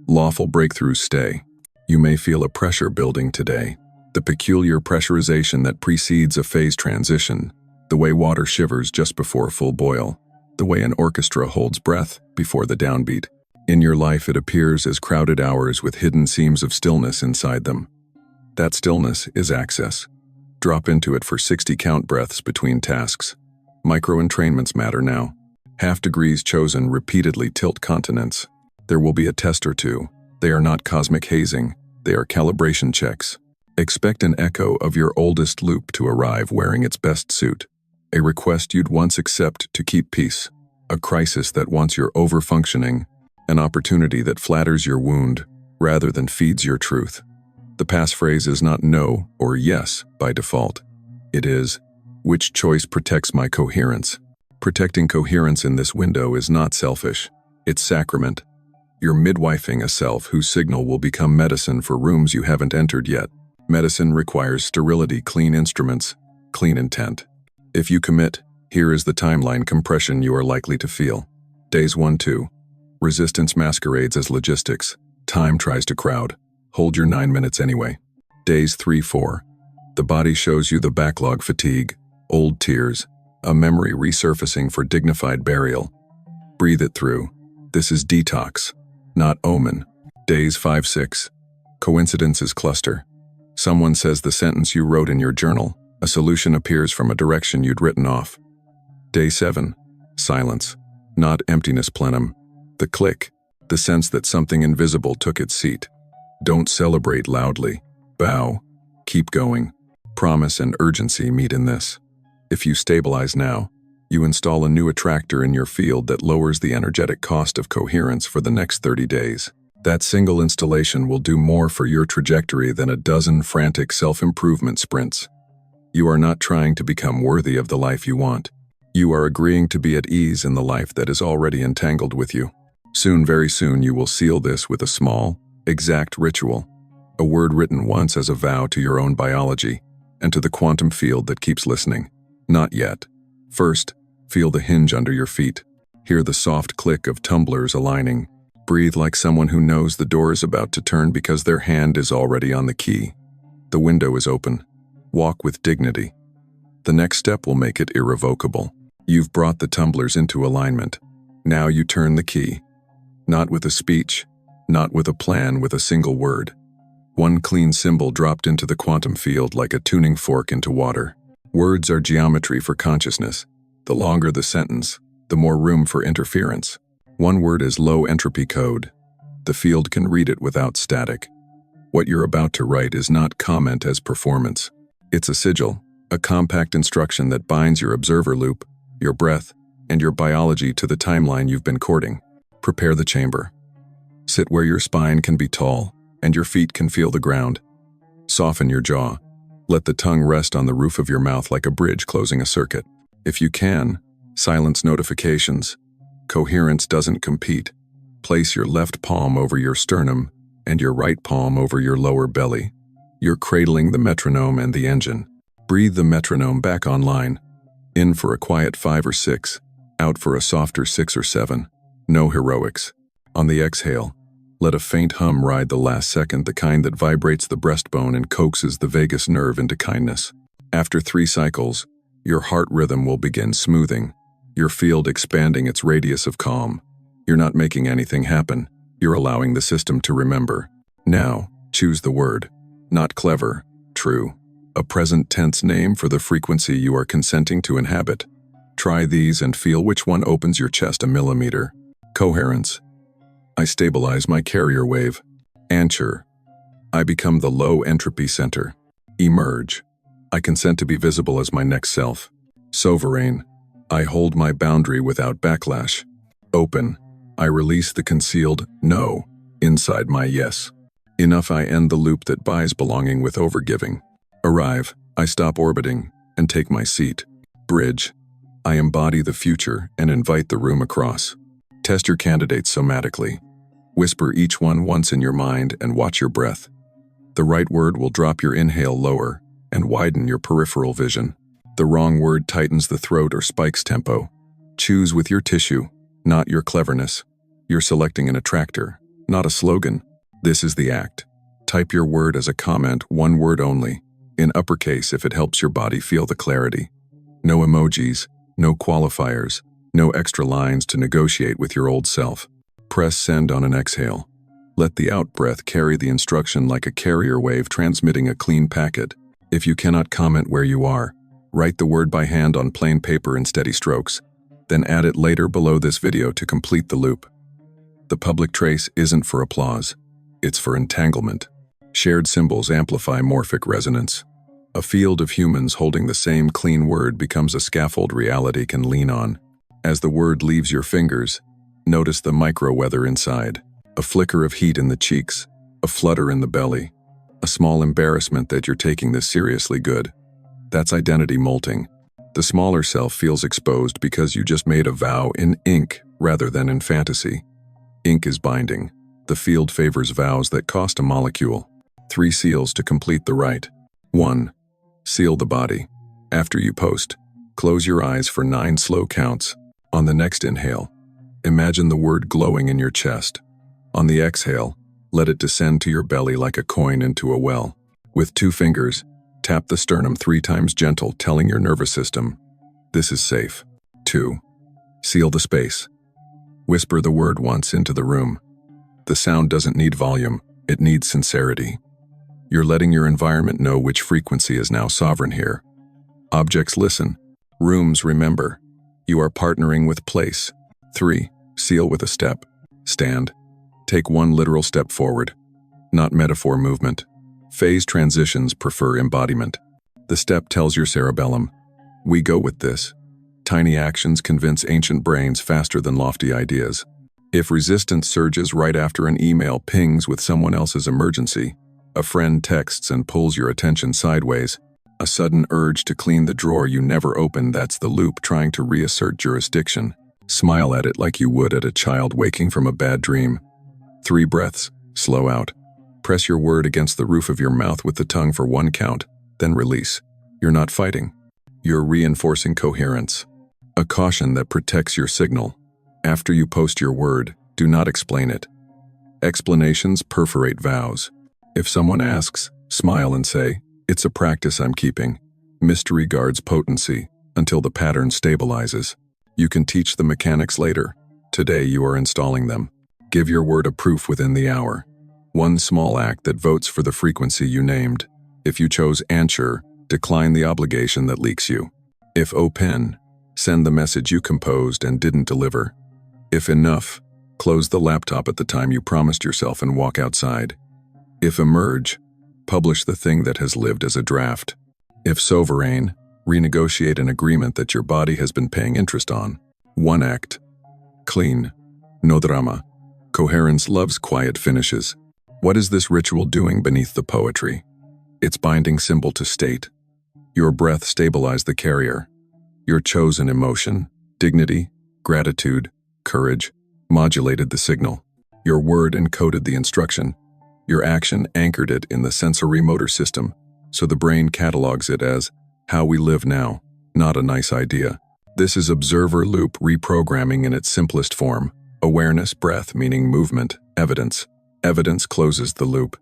Lawful breakthroughs stay. You may feel a pressure building today. The peculiar pressurization that precedes a phase transition. The way water shivers just before full boil. The way an orchestra holds breath before the downbeat. In your life it appears as crowded hours with hidden seams of stillness inside them. That stillness is access. Drop into it for 60 count breaths between tasks. Micro-entrainments matter now. Half degrees chosen repeatedly tilt continents. There will be a test or two. They are not cosmic hazing. They are calibration checks. Expect an echo of your oldest loop to arrive wearing its best suit. A request you'd once accept to keep peace. A crisis that wants your overfunctioning. An opportunity that flatters your wound rather than feeds your truth. The passphrase is not no or yes by default. It is, which choice protects my coherence? Protecting coherence in this window is not selfish. It's sacrament. You're midwifing a self whose signal will become medicine for rooms you haven't entered yet. Medicine requires sterility, clean instruments, clean intent. If you commit, here is the timeline compression you are likely to feel. Days 1-2. Resistance masquerades as logistics. Time tries to crowd. Hold your 9 minutes anyway. Days 3-4. The body shows you the backlog fatigue, old tears, a memory resurfacing for dignified burial. Breathe it through. This is detox, not omen. Days 5-6. Coincidences cluster. Someone says the sentence you wrote in your journal. A solution appears from a direction you'd written off. Day 7. Silence. Not emptiness plenum. The click. The sense that something invisible took its seat. Don't celebrate loudly. Bow. Keep going. Promise and urgency meet in this. If you stabilize now, you install a new attractor in your field that lowers the energetic cost of coherence for the next 30 days. That single installation will do more for your trajectory than a dozen frantic self-improvement sprints. You are not trying to become worthy of the life you want. You are agreeing to be at ease in the life that is already entangled with you. Soon, very soon, you will seal this with a small, exact ritual. A word written once as a vow to your own biology and to the quantum field that keeps listening. Not yet. First, feel the hinge under your feet. Hear the soft click of tumblers aligning. Breathe like someone who knows the door is about to turn because their hand is already on the key. The window is open. Walk with dignity. The next step will make it irrevocable. You've brought the tumblers into alignment. Now you turn the key. Not with a speech, not with a plan, with a single word. One clean symbol dropped into the quantum field like a tuning fork into water. Words are geometry for consciousness. The longer the sentence, the more room for interference. One word is low entropy code. The field can read it without static. What you're about to write is not comment as performance. It's a sigil, a compact instruction that binds your observer loop, your breath, and your biology to the timeline you've been courting. Prepare the chamber. Sit where your spine can be tall and your feet can feel the ground. Soften your jaw. Let the tongue rest on the roof of your mouth like a bridge closing a circuit. If you can, silence notifications. Coherence doesn't compete. Place your left palm over your sternum and your right palm over your lower belly. You're cradling the metronome and the engine. Breathe the metronome back online. In for a quiet 5 or 6, out for a softer 6 or 7. No heroics. On the exhale, let a faint hum ride the last second, the kind that vibrates the breastbone and coaxes the vagus nerve into kindness. After 3 cycles, your heart rhythm will begin smoothing, your field expanding its radius of calm. You're not making anything happen. You're allowing the system to remember. Now, choose the word. Not clever, true. A present tense name for the frequency you are consenting to inhabit. Try these and feel which one opens your chest a millimeter. Coherence. I stabilize my carrier wave. Answer. I become the low entropy center. Emerge. I consent to be visible as my next self. Sovereign. I hold my boundary without backlash. Open. I release the concealed no inside my yes. Enough. I end the loop that buys belonging with overgiving. Arrive. I stop orbiting and take my seat. Bridge. I embody the future and invite the room across. Test your candidates somatically. Whisper each one once in your mind and watch your breath. The right word will drop your inhale lower and widen your peripheral vision. The wrong word tightens the throat or spikes tempo. Choose with your tissue, not your cleverness. You're selecting an attractor, not a slogan. This is the act. Type your word as a comment, one word only, in uppercase if it helps your body feel the clarity. No emojis, no qualifiers, no extra lines to negotiate with your old self. Press send on an exhale. Let the out-breath carry the instruction like a carrier wave transmitting a clean packet. If you cannot comment where you are, write the word by hand on plain paper in steady strokes, then add it later below this video to complete the loop. The public trace isn't for applause, it's for entanglement. Shared symbols amplify morphic resonance. A field of humans holding the same clean word becomes a scaffold reality can lean on. As the word leaves your fingers, notice the micro-weather inside. A flicker of heat in the cheeks, a flutter in the belly, a small embarrassment that you're taking this seriously good. That's identity molting. The smaller self feels exposed because you just made a vow in ink rather than in fantasy. Ink is binding. The field favors vows that cost a molecule. 3 seals to complete the rite. 1. Seal the body. After you post, close your eyes for 9 slow counts. On the next inhale, imagine the word glowing in your chest. On the exhale, let it descend to your belly like a coin into a well. With 2 fingers, tap the sternum 3 times gentle, telling your nervous system, this is safe. 2. Seal the space. Whisper the word once into the room. The sound doesn't need volume, it needs sincerity. You're letting your environment know which frequency is now sovereign here. Objects listen. Rooms remember. You are partnering with place. 3. Seal with a step. Stand. Take 1 literal step forward. Not metaphor movement. Phase transitions prefer embodiment. The step tells your cerebellum, we go with this. Tiny actions convince ancient brains faster than lofty ideas. If resistance surges right after an email pings with someone else's emergency, a friend texts and pulls your attention sideways, a sudden urge to clean the drawer you never opened, that's the loop trying to reassert jurisdiction. Smile at it like you would at a child waking from a bad dream. 3 breaths, slow out. Press your word against the roof of your mouth with the tongue for 1 count, then release. You're not fighting. You're reinforcing coherence. A caution that protects your signal. After you post your word, do not explain it. Explanations perforate vows. If someone asks, smile and say, it's a practice I'm keeping. Mystery guards potency until the pattern stabilizes. You can teach the mechanics later. Today you are installing them. Give your word a proof within the hour. 1 small act that votes for the frequency you named. If you chose answer, decline the obligation that leaks you. If open, send the message you composed and didn't deliver. If enough, close the laptop at the time you promised yourself and walk outside. If emerge, publish the thing that has lived as a draft. If sovereign, renegotiate an agreement that your body has been paying interest on. 1 act. Clean. No drama. Coherence loves quiet finishes. What is this ritual doing beneath the poetry? Its binding symbol to state. Your breath stabilized the carrier. Your chosen emotion, dignity, gratitude, courage, modulated the signal. Your word encoded the instruction. Your action anchored it in the sensory motor system, so the brain catalogs it as how we live now, not a nice idea. This is observer loop reprogramming in its simplest form. Awareness, breath meaning movement, evidence. Evidence closes the loop.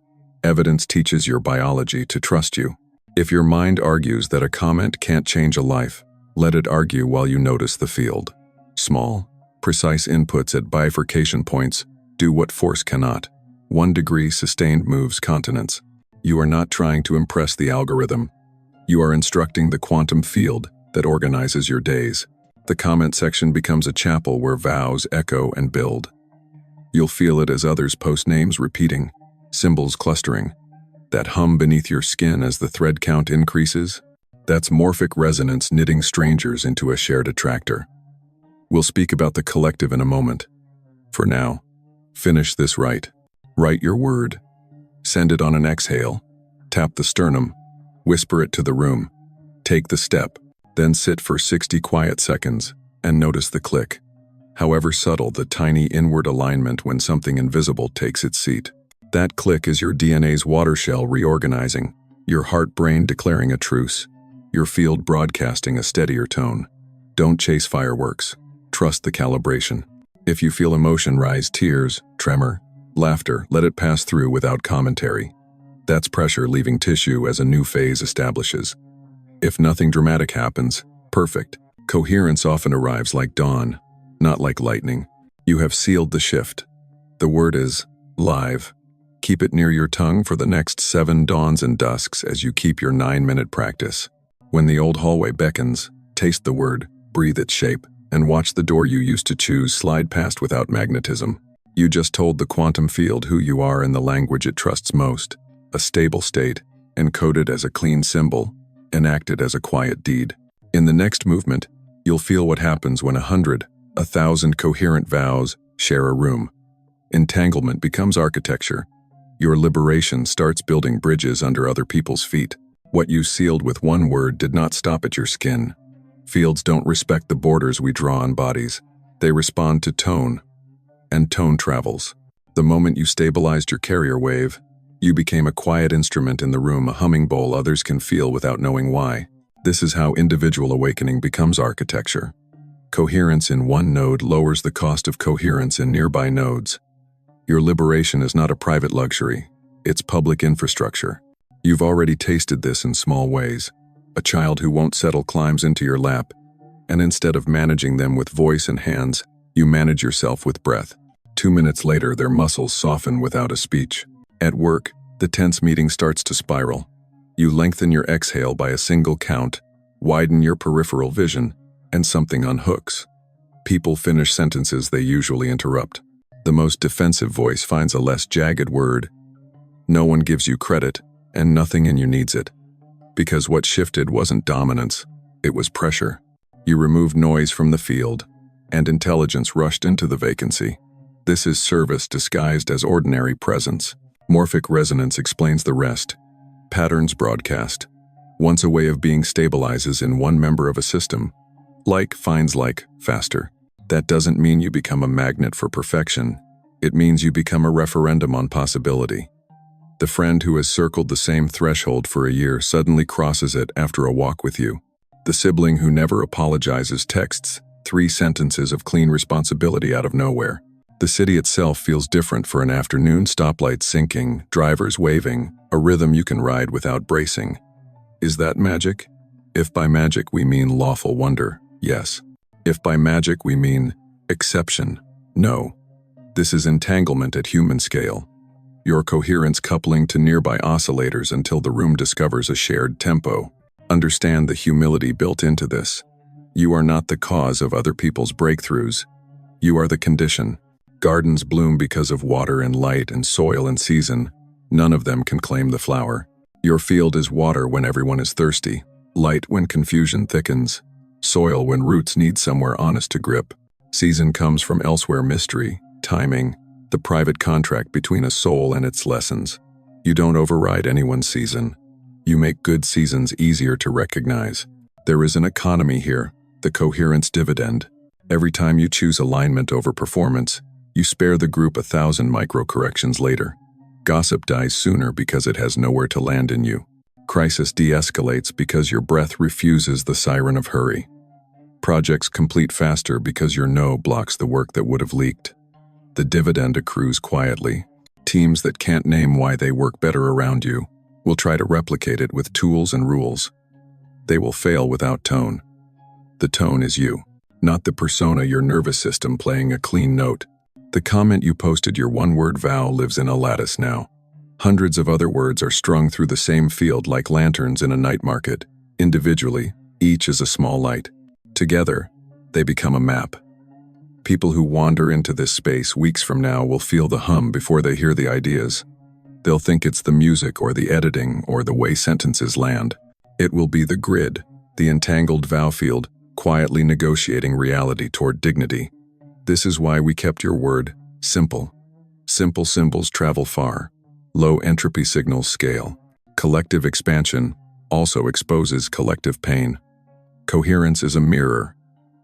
Evidence teaches your biology to trust you. If your mind argues that a comment can't change a life, let it argue while you notice the field. Small, precise inputs at bifurcation points do what force cannot. 1 degree sustained moves continents. You are not trying to impress the algorithm. You are instructing the quantum field that organizes your days. The comment section becomes a chapel where vows echo and build. You'll feel it as others post names repeating, symbols clustering. That hum beneath your skin as the thread count increases, that's morphic resonance knitting strangers into a shared attractor. We'll speak about the collective in a moment. For now, finish this right. Write your word. Send it on an exhale. Tap the sternum. Whisper it to the room. Take the step. Then sit for 60 quiet seconds and notice the click. However subtle the tiny inward alignment when something invisible takes its seat. That click is your DNA's water shell reorganizing, your heart-brain declaring a truce, your field broadcasting a steadier tone. Don't chase fireworks. Trust the calibration. If you feel emotion rise, tears, tremor, laughter, let it pass through without commentary. That's pressure leaving tissue as a new phase establishes. If nothing dramatic happens, perfect. Coherence often arrives like dawn, not like lightning. You have sealed the shift. The word is live. Keep it near your tongue for the next 7 dawns and dusks as you keep your 9-minute practice. When the old hallway beckons, taste the word, breathe its shape, and watch the door you used to choose slide past without magnetism. You just told the quantum field who you are in the language it trusts most. A stable state, encoded as a clean symbol, enacted as a quiet deed. In the next movement, you'll feel what happens when 100, 1,000 coherent vows share a room. Entanglement becomes architecture. Your liberation starts building bridges under other people's feet. What you sealed with 1 word did not stop at your skin. Fields don't respect the borders we draw on bodies. They respond to tone. And tone travels. The moment you stabilized your carrier wave, you became a quiet instrument in the room, a humming bowl others can feel without knowing why. This is how individual awakening becomes architecture. Coherence in one node lowers the cost of coherence in nearby nodes. Your liberation is not a private luxury, it's public infrastructure. You've already tasted this in small ways. A child who won't settle climbs into your lap, and instead of managing them with voice and hands, you manage yourself with breath. 2 minutes later, their muscles soften without a speech. At work, the tense meeting starts to spiral. You lengthen your exhale by a single count, widen your peripheral vision, and something unhooks. People finish sentences they usually interrupt. The most defensive voice finds a less jagged word. No one gives you credit, and nothing in you needs it. Because what shifted wasn't dominance, it was pressure. You removed noise from the field, and intelligence rushed into the vacancy. This is service disguised as ordinary presence. Morphic resonance explains the rest. Patterns broadcast. Once a way of being stabilizes in one member of a system, like finds like faster. That doesn't mean you become a magnet for perfection. It means you become a referendum on possibility. The friend who has circled the same threshold for a year suddenly crosses it after a walk with you. The sibling who never apologizes texts 3 sentences of clean responsibility out of nowhere. The city itself feels different for an afternoon, stoplights sinking, drivers waving, a rhythm you can ride without bracing. Is that magic? If by magic we mean lawful wonder, yes. If by magic we mean exception, no. This is entanglement at human scale. Your coherence coupling to nearby oscillators until the room discovers a shared tempo. Understand the humility built into this. You are not the cause of other people's breakthroughs. You are the condition. Gardens bloom because of water and light and soil and season. None of them can claim the flower. Your field is water when everyone is thirsty, light when confusion thickens, soil when roots need somewhere honest to grip. Season comes from elsewhere mystery, timing, the private contract between a soul and its lessons. You don't override anyone's season. You make good seasons easier to recognize. There is an economy here, the coherence dividend. Every time you choose alignment over performance, you spare the group 1,000 micro-corrections later. Gossip dies sooner because it has nowhere to land in you. Crisis de-escalates because your breath refuses the siren of hurry. Projects complete faster because your no blocks the work that would have leaked. The dividend accrues quietly. Teams that can't name why they work better around you will try to replicate it with tools and rules. They will fail without tone. The tone is you, not the persona your nervous system playing a clean note. The comment you posted your one-word vow lives in a lattice now. Hundreds of other words are strung through the same field like lanterns in a night market. Individually, each is a small light. Together, they become a map. People who wander into this space weeks from now will feel the hum before they hear the ideas. They'll think it's the music or the editing or the way sentences land. It will be the grid, the entangled vow field, quietly negotiating reality toward dignity. This is why we kept your word simple. Simple symbols travel far. Low entropy signals scale. Collective expansion also exposes collective pain. Coherence is a mirror.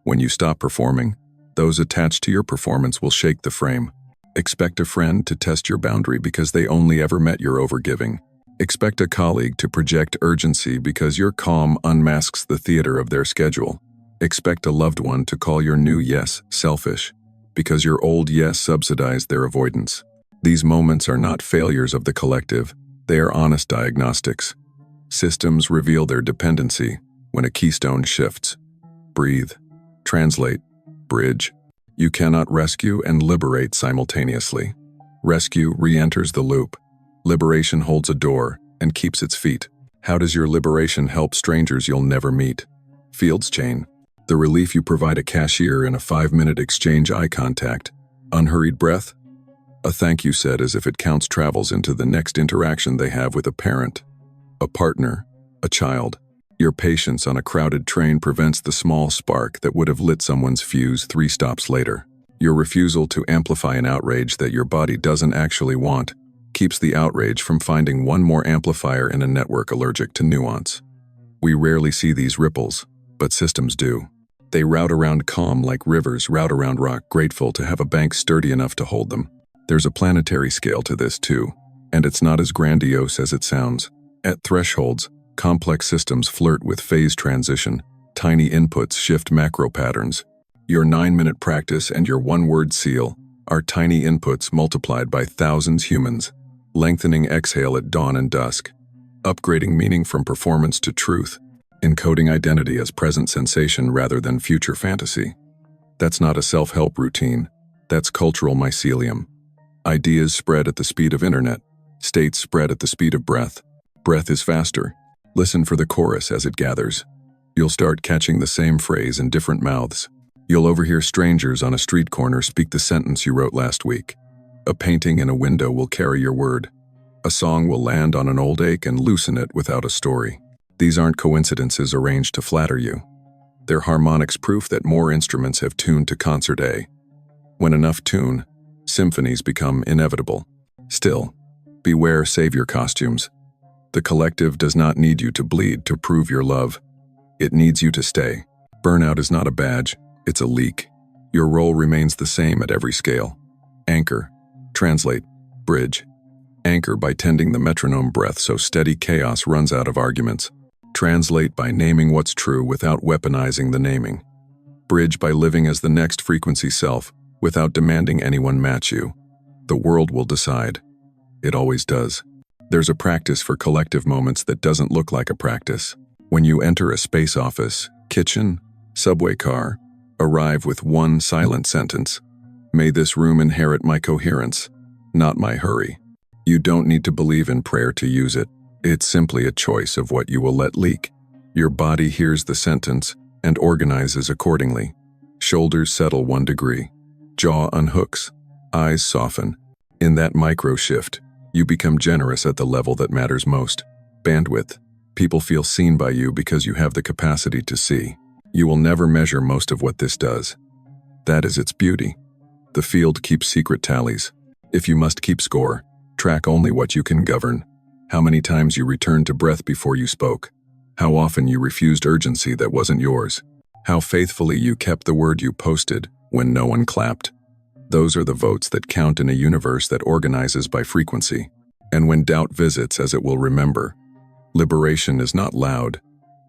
When you stop performing, those attached to your performance will shake the frame. Expect a friend to test your boundary because they only ever met your overgiving. Expect a colleague to project urgency because your calm unmasks the theater of their schedule. Expect a loved one to call your new yes selfish because your old yes subsidized their avoidance. These moments are not failures of the collective, they are honest diagnostics. Systems reveal their dependency when a keystone shifts. Breathe, translate, bridge. You cannot rescue and liberate simultaneously. Rescue re-enters the loop. Liberation holds a door and keeps its feet. How does your liberation help strangers you'll never meet? Fields chain. The relief you provide a cashier in a 5-minute exchange eye contact. Unhurried breath. A thank you said as if it counts travels into the next interaction they have with a parent, a partner, a child. Your patience on a crowded train prevents the small spark that would have lit someone's fuse 3 stops later. Your refusal to amplify an outrage that your body doesn't actually want keeps the outrage from finding one more amplifier in a network allergic to nuance. We rarely see these ripples, but systems do. They route around calm like rivers route around rock, grateful to have a bank sturdy enough to hold them. There's a planetary scale to this too, and it's not as grandiose as it sounds. At thresholds, complex systems flirt with phase transition. Tiny inputs shift macro patterns. Your 9-minute practice and your one-word seal are tiny inputs multiplied by thousands humans. Lengthening exhale at dawn and dusk. upgrading meaning from performance to truth, encoding identity as present sensation rather than future fantasy. That's not a self-help routine, that's cultural mycelium. Ideas spread at the speed of internet, states spread at the speed of breath. Breath is faster. Listen for the chorus as it gathers. You'll start catching the same phrase in different mouths. You'll overhear strangers on a street corner speak the sentence you wrote last week. A painting in a window will carry your word. A song will land on an old ache and loosen it without a story. These aren't coincidences arranged to flatter you. They're harmonics proof that more instruments have tuned to concert A. When enough tune, symphonies become inevitable. Still, beware savior costumes. The collective does not need you to bleed to prove your love. It needs you to stay. Burnout is not a badge, it's a leak. Your role remains the same at every scale. Anchor, translate, bridge. Anchor by tending the metronome breath so steady chaos runs out of arguments. Translate by naming what's true without weaponizing the naming. Bridge by living as the next frequency self without demanding anyone match you. The world will decide. It always does. There's a practice for collective moments that doesn't look like a practice. When you enter a space office, kitchen, subway car, arrive with one silent sentence. May this room inherit my coherence, not my hurry. You don't need to believe in prayer to use it. It's simply a choice of what you will let leak. Your body hears the sentence and organizes accordingly. Shoulders settle 1 degree. Jaw unhooks. Eyes soften. In that micro shift, you become generous at the level that matters most. Bandwidth. People feel seen by you because you have the capacity to see. You will never measure most of what this does. That is its beauty. The field keeps secret tallies. If you must keep score, track only what you can govern. How many times you returned to breath before you spoke. How often you refused urgency that wasn't yours. How faithfully you kept the word you posted when no one clapped. Those are the votes that count in a universe that organizes by frequency. And when doubt visits, as it will remember, liberation is not loud,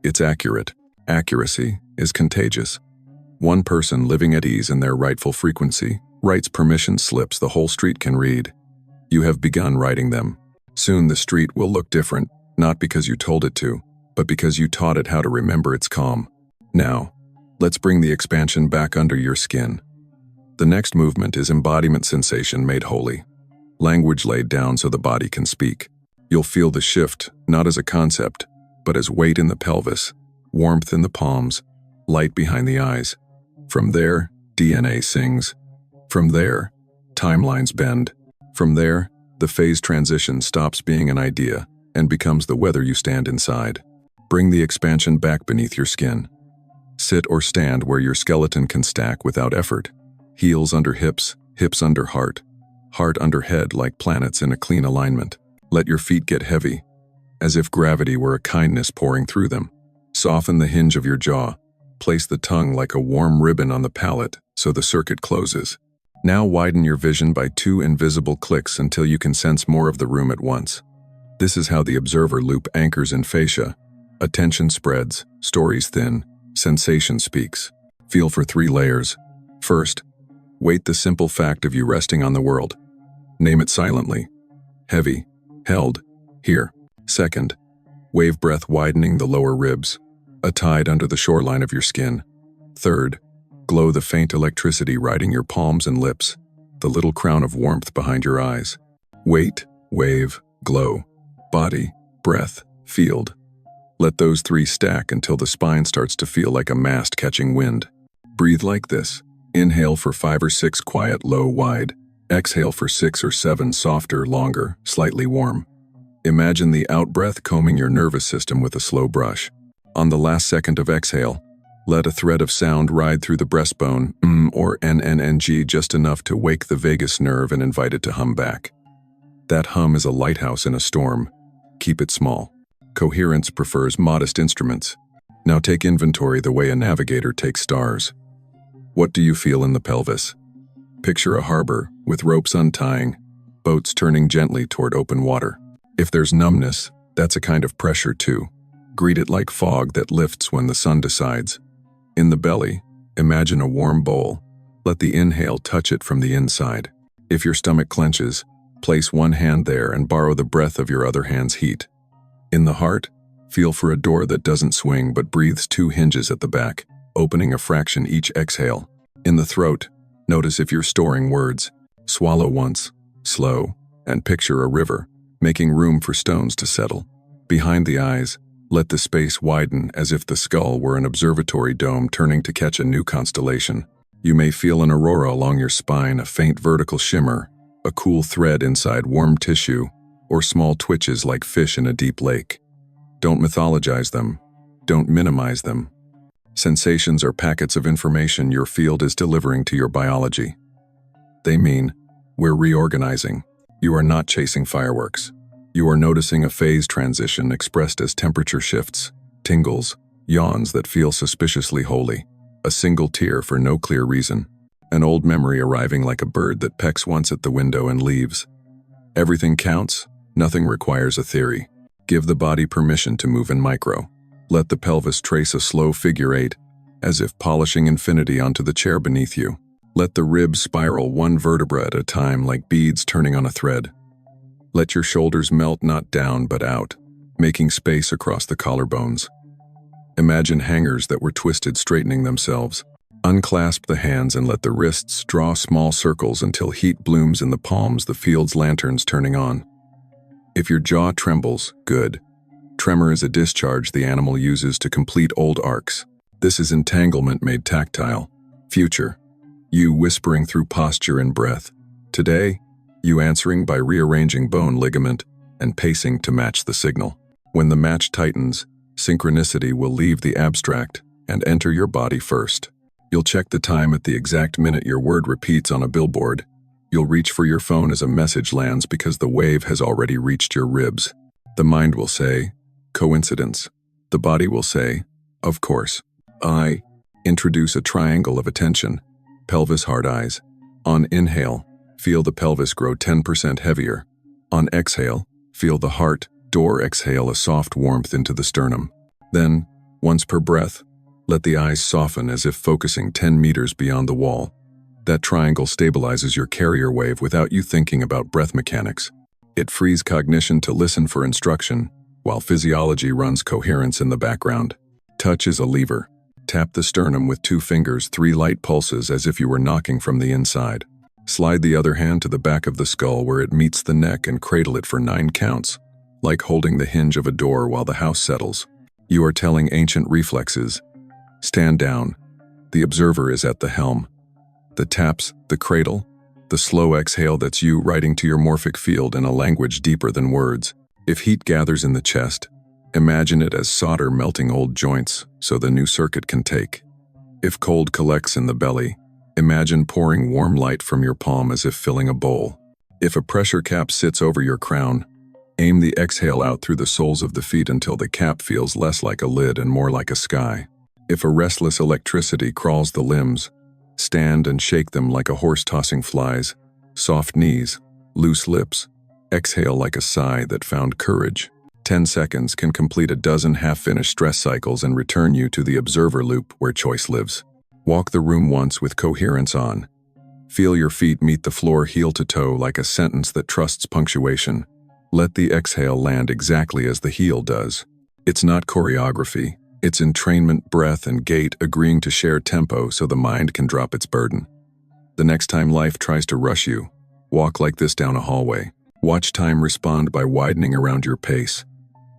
it's accurate. Accuracy is contagious. One person living at ease in their rightful frequency writes permission slips the whole street can read. You have begun writing them. Soon the street will look different, not because you told it to, but because you taught it how to remember its calm. Now, let's bring the expansion back under your skin. The next movement is embodiment sensation made holy. Language laid down so the body can speak. You'll feel the shift, not as a concept, but as weight in the pelvis, warmth in the palms, light behind the eyes. From there, DNA sings. From there, timelines bend. From there, the phase transition stops being an idea and becomes the weather you stand inside. Bring the expansion back beneath your skin. Sit or stand where your skeleton can stack without effort. Heels under hips, hips under heart, heart under head like planets in a clean alignment. Let your feet get heavy, as if gravity were a kindness pouring through them. Soften the hinge of your jaw. Place the tongue like a warm ribbon on the palate so the circuit closes. Now widen your vision by 2 invisible clicks until you can sense more of the room at once. This is how the observer loop anchors in fascia. Attention spreads, stories thin, sensation speaks. Feel for 3 layers. First, weight the simple fact of you resting on the world. Name it silently. Heavy, held, here. Second, wave breath widening the lower ribs, a tide under the shoreline of your skin. Third, glow the faint electricity riding your palms and lips, the little crown of warmth behind your eyes. Weight, wave, glow, body, breath, field. Let those 3 stack until the spine starts to feel like a mast catching wind. Breathe like this. Inhale for 5 or 6 quiet, low, wide. Exhale for 6 or 7 softer, longer, slightly warm. Imagine the out-breath combing your nervous system with a slow brush. On the last second of exhale, let a thread of sound ride through the breastbone, or NNNG, just enough to wake the vagus nerve and invite it to hum back. That hum is a lighthouse in a storm. Keep it small. Coherence prefers modest instruments. Now take inventory the way a navigator takes stars. What do you feel in the pelvis? Picture a harbor with ropes untying, boats turning gently toward open water. If there's numbness, that's a kind of pressure too. Greet it like fog that lifts when the sun decides. In the belly, imagine a warm bowl. Let the inhale touch it from the inside. If your stomach clenches, place one hand there and borrow the breath of your other hand's heat. In the heart, feel for a door that doesn't swing but breathes 2 hinges at the back, opening a fraction each exhale. In the throat, notice if you're storing words. Swallow once, slow, and picture a river, making room for stones to settle. Behind the eyes, let the space widen as if the skull were an observatory dome turning to catch a new constellation. You may feel an aurora along your spine, a faint vertical shimmer, a cool thread inside warm tissue, or small twitches like fish in a deep lake. Don't mythologize them. Don't minimize them. Sensations are packets of information your field is delivering to your biology. They mean, we're reorganizing. You are not chasing fireworks. You are noticing a phase transition expressed as temperature shifts, tingles, yawns that feel suspiciously holy, a single tear for no clear reason, an old memory arriving like a bird that pecks once at the window and leaves. Everything counts, nothing requires a theory. Give the body permission to move in micro. Let the pelvis trace a slow figure 8, as if polishing infinity onto the chair beneath you. Let the ribs spiral one vertebra at a time like beads turning on a thread. Let your shoulders melt not down but out, making space across the collarbones. Imagine hangers that were twisted straightening themselves. Unclasp the hands and let the wrists draw small circles until heat blooms in the palms, the field's lanterns turning on. If your jaw trembles, good. Tremor is a discharge the animal uses to complete old arcs. This is entanglement made tactile. Future, you whispering through posture and breath. Today, you answering by rearranging bone ligament and pacing to match the signal. When the match tightens, synchronicity will leave the abstract and enter your body first. You'll check the time at the exact minute your word repeats on a billboard. You'll reach for your phone as a message lands because the wave has already reached your ribs. The mind will say, coincidence. The body will say, of course. I introduce a triangle of attention. Pelvis, hard eyes. On inhale, feel the pelvis grow 10% heavier. On exhale, feel the heart door exhale a soft warmth into the sternum. Then, once per breath, let the eyes soften as if focusing 10 meters beyond the wall. That triangle stabilizes your carrier wave without you thinking about breath mechanics. It frees cognition to listen for instruction, while physiology runs coherence in the background. Touch is a lever. Tap the sternum with 2 fingers, 3 light pulses as if you were knocking from the inside. Slide the other hand to the back of the skull where it meets the neck and cradle it for 9 counts, like holding the hinge of a door while the house settles. You are telling ancient reflexes, stand down. The observer is at the helm. The taps, the cradle, the slow exhale, that's you writing to your morphic field in a language deeper than words. If heat gathers in the chest, imagine it as solder melting old joints so the new circuit can take. If cold collects in the belly, imagine pouring warm light from your palm as if filling a bowl. If a pressure cap sits over your crown, aim the exhale out through the soles of the feet until the cap feels less like a lid and more like a sky. If a restless electricity crawls the limbs, stand and shake them like a horse tossing flies. Soft knees, loose lips. Exhale like a sigh that found courage. 10 seconds can complete a dozen half-finished stress cycles and return you to the observer loop where choice lives. Walk the room once with coherence on. Feel your feet meet the floor heel to toe like a sentence that trusts punctuation. Let the exhale land exactly as the heel does. It's not choreography. It's entrainment, breath, and gait agreeing to share tempo so the mind can drop its burden. The next time life tries to rush you, walk like this down a hallway. Watch time respond by widening around your pace.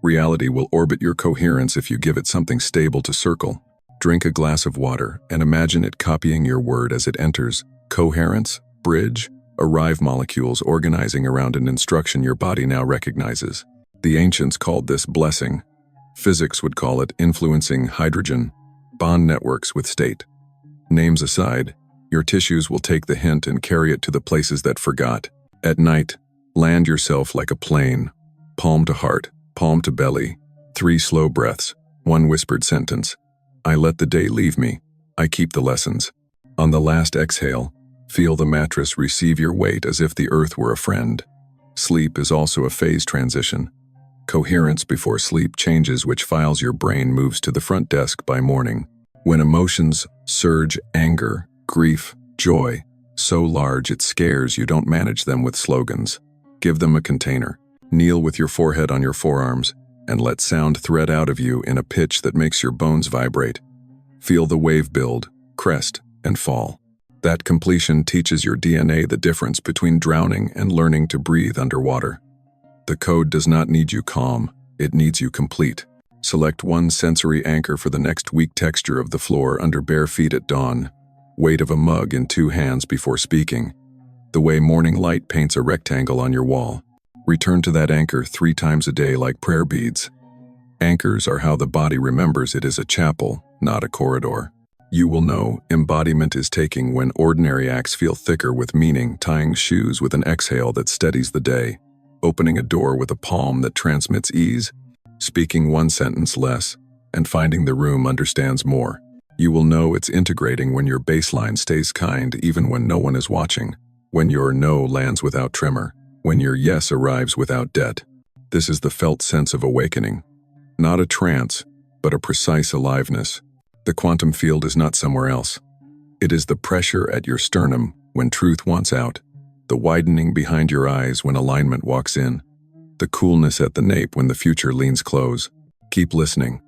Reality will orbit your coherence if you give it something stable to circle. Drink a glass of water and imagine it copying your word as it enters. Coherence, bridge, arrive molecules organizing around an instruction your body now recognizes. The ancients called this blessing. Physics would call it influencing hydrogen, bond networks with state. Names aside, your tissues will take the hint and carry it to the places that forgot. At night, land yourself like a plane, palm to heart, palm to belly, 3 slow breaths, 1 whispered sentence. I let the day leave me, I keep the lessons. On the last exhale, feel the mattress receive your weight as if the earth were a friend. Sleep is also a phase transition. Coherence before sleep changes which files your brain moves to the front desk by morning. When emotions surge, anger, grief, joy, so large it scares you, don't manage them with slogans. Give them a container. Kneel with your forehead on your forearms and let sound thread out of you in a pitch that makes your bones vibrate. Feel the wave build, crest, and fall. That completion teaches your DNA the difference between drowning and learning to breathe underwater. The code does not need you calm, it needs you complete. Select one sensory anchor for the next weak texture of the floor under bare feet at dawn, weight of a mug in 2 hands before speaking, the way morning light paints a rectangle on your wall. Return to that anchor 3 times a day like prayer beads. Anchors are how the body remembers it is a chapel, not a corridor. You will know embodiment is taking when ordinary acts feel thicker with meaning, tying shoes with an exhale that steadies the day, opening a door with a palm that transmits ease, speaking 1 sentence less, and finding the room understands more. You will know it's integrating when your baseline stays kind even when no one is watching, when your no lands without tremor, when your yes arrives without debt. This is the felt sense of awakening. Not a trance, but a precise aliveness. The quantum field is not somewhere else. It is the pressure at your sternum when truth wants out, the widening behind your eyes when alignment walks in, the coolness at the nape when the future leans close. Keep listening.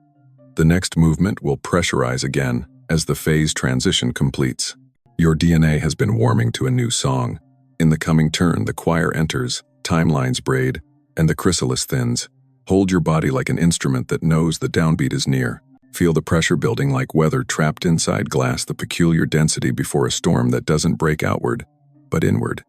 The next movement will pressurize again as the phase transition completes. Your DNA has been warming to a new song. In the coming turn, the choir enters, timelines braid, and the chrysalis thins. Hold your body like an instrument that knows the downbeat is near. Feel the pressure building like weather trapped inside glass, the peculiar density before a storm that doesn't break outward, but inward.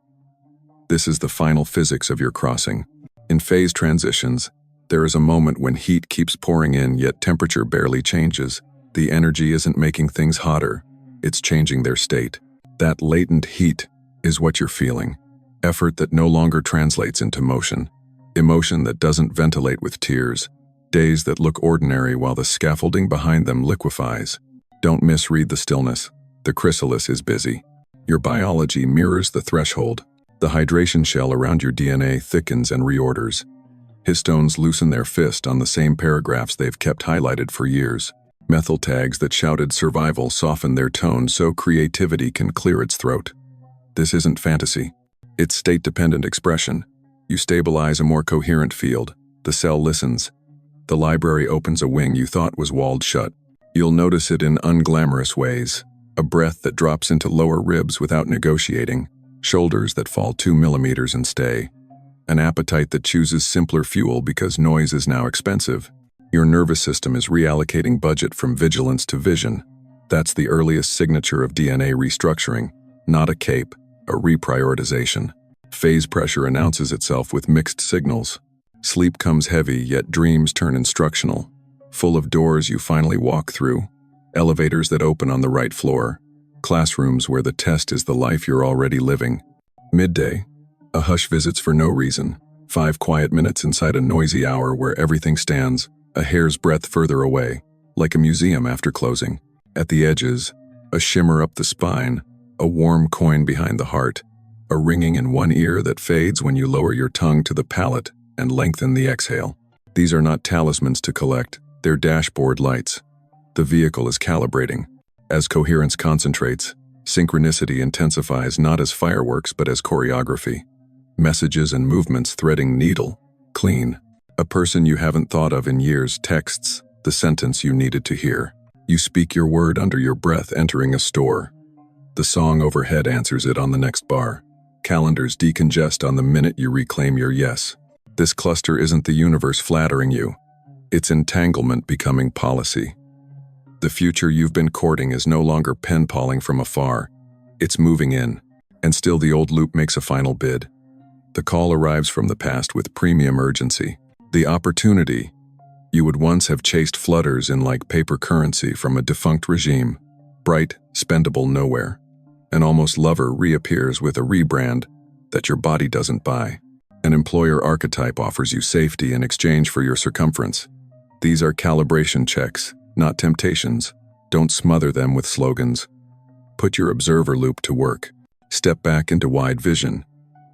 This is the final physics of your crossing. In phase transitions, there is a moment when heat keeps pouring in yet temperature barely changes. The energy isn't making things hotter, it's changing their state. That latent heat is what you're feeling. Effort that no longer translates into motion. Emotion that doesn't ventilate with tears. Days that look ordinary while the scaffolding behind them liquefies. Don't misread the stillness. The chrysalis is busy. Your biology mirrors the threshold. The hydration shell around your DNA thickens and reorders. Histones loosen their fist on the same paragraphs they've kept highlighted for years. Methyl tags that shouted survival soften their tone so creativity can clear its throat. This isn't fantasy. It's state-dependent expression. You stabilize a more coherent field. The cell listens. The library opens a wing you thought was walled shut. You'll notice it in unglamorous ways. A breath that drops into lower ribs without negotiating. Shoulders that fall 2 millimeters and stay. An appetite that chooses simpler fuel because noise is now expensive. Your nervous system is reallocating budget from vigilance to vision. That's the earliest signature of DNA restructuring. Not a cape, a reprioritization. Phase pressure announces itself with mixed signals. Sleep comes heavy, yet dreams turn instructional. Full of doors you finally walk through. Elevators that open on the right floor. Classrooms where the test is the life you're already living. Midday. A hush visits for no reason. 5 quiet minutes inside a noisy hour where everything stands, a hair's breadth further away, like a museum after closing. At the edges, a shimmer up the spine, a warm coin behind the heart, a ringing in one ear that fades when you lower your tongue to the palate and lengthen the exhale. These are not talismans to collect, they're dashboard lights. The vehicle is calibrating. As coherence concentrates, synchronicity intensifies not as fireworks but as choreography. Messages and movements threading needle, clean. A person you haven't thought of in years texts the sentence you needed to hear. You speak your word under your breath entering a store. The song overhead answers it on the next bar. Calendars decongest on the minute you reclaim your yes. This cluster isn't the universe flattering you. It's entanglement becoming policy. The future you've been courting is no longer pen-palling from afar. It's moving in, and still the old loop makes a final bid. The call arrives from the past with premium urgency. The opportunity you would once have chased flutters in like paper currency from a defunct regime. Bright, spendable nowhere. An almost lover reappears with a rebrand that your body doesn't buy. An employer archetype offers you safety in exchange for your circumference. These are calibration checks, not temptations. Don't smother them with slogans. Put your observer loop to work. Step back into wide vision.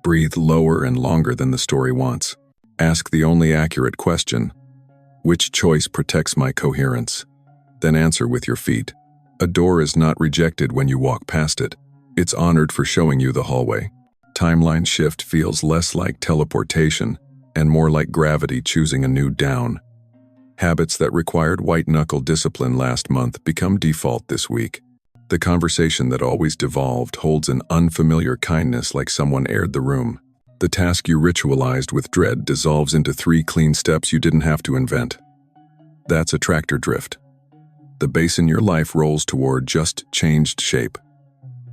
Breathe lower and longer than the story wants. Ask the only accurate question. Which choice protects my coherence? Then answer with your feet. A door is not rejected when you walk past it. It's honored for showing you the hallway. Timeline shift feels less like teleportation and more like gravity choosing a new down. Habits that required white-knuckle discipline last month become default this week. The conversation that always devolved holds an unfamiliar kindness like someone aired the room. The task you ritualized with dread dissolves into 3 clean steps you didn't have to invent. That's attractor drift. The base in your life rolls toward just changed shape.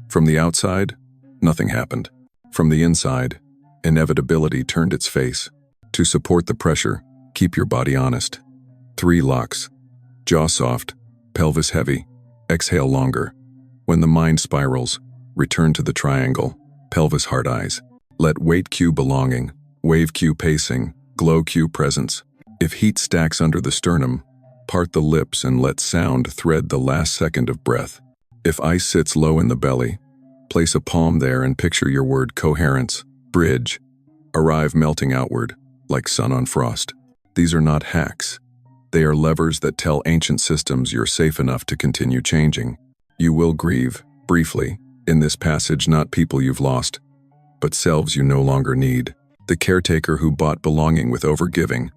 From the outside, nothing happened. From the inside, inevitability turned its face. To support the pressure, keep your body honest. 3 locks. Jaw soft, pelvis heavy, exhale longer. When the mind spirals, return to the triangle, pelvis hard eyes. Let weight cue belonging, wave cue pacing, glow cue presence. If heat stacks under the sternum, part the lips and let sound thread the last second of breath. If ice sits low in the belly, place a palm there and picture your word coherence, bridge. Arrive melting outward, like sun on frost. These are not hacks. They are levers that tell ancient systems you're safe enough to continue changing. You will grieve, briefly, in this passage not people you've lost, but selves you no longer need. The caretaker who bought belonging with overgiving,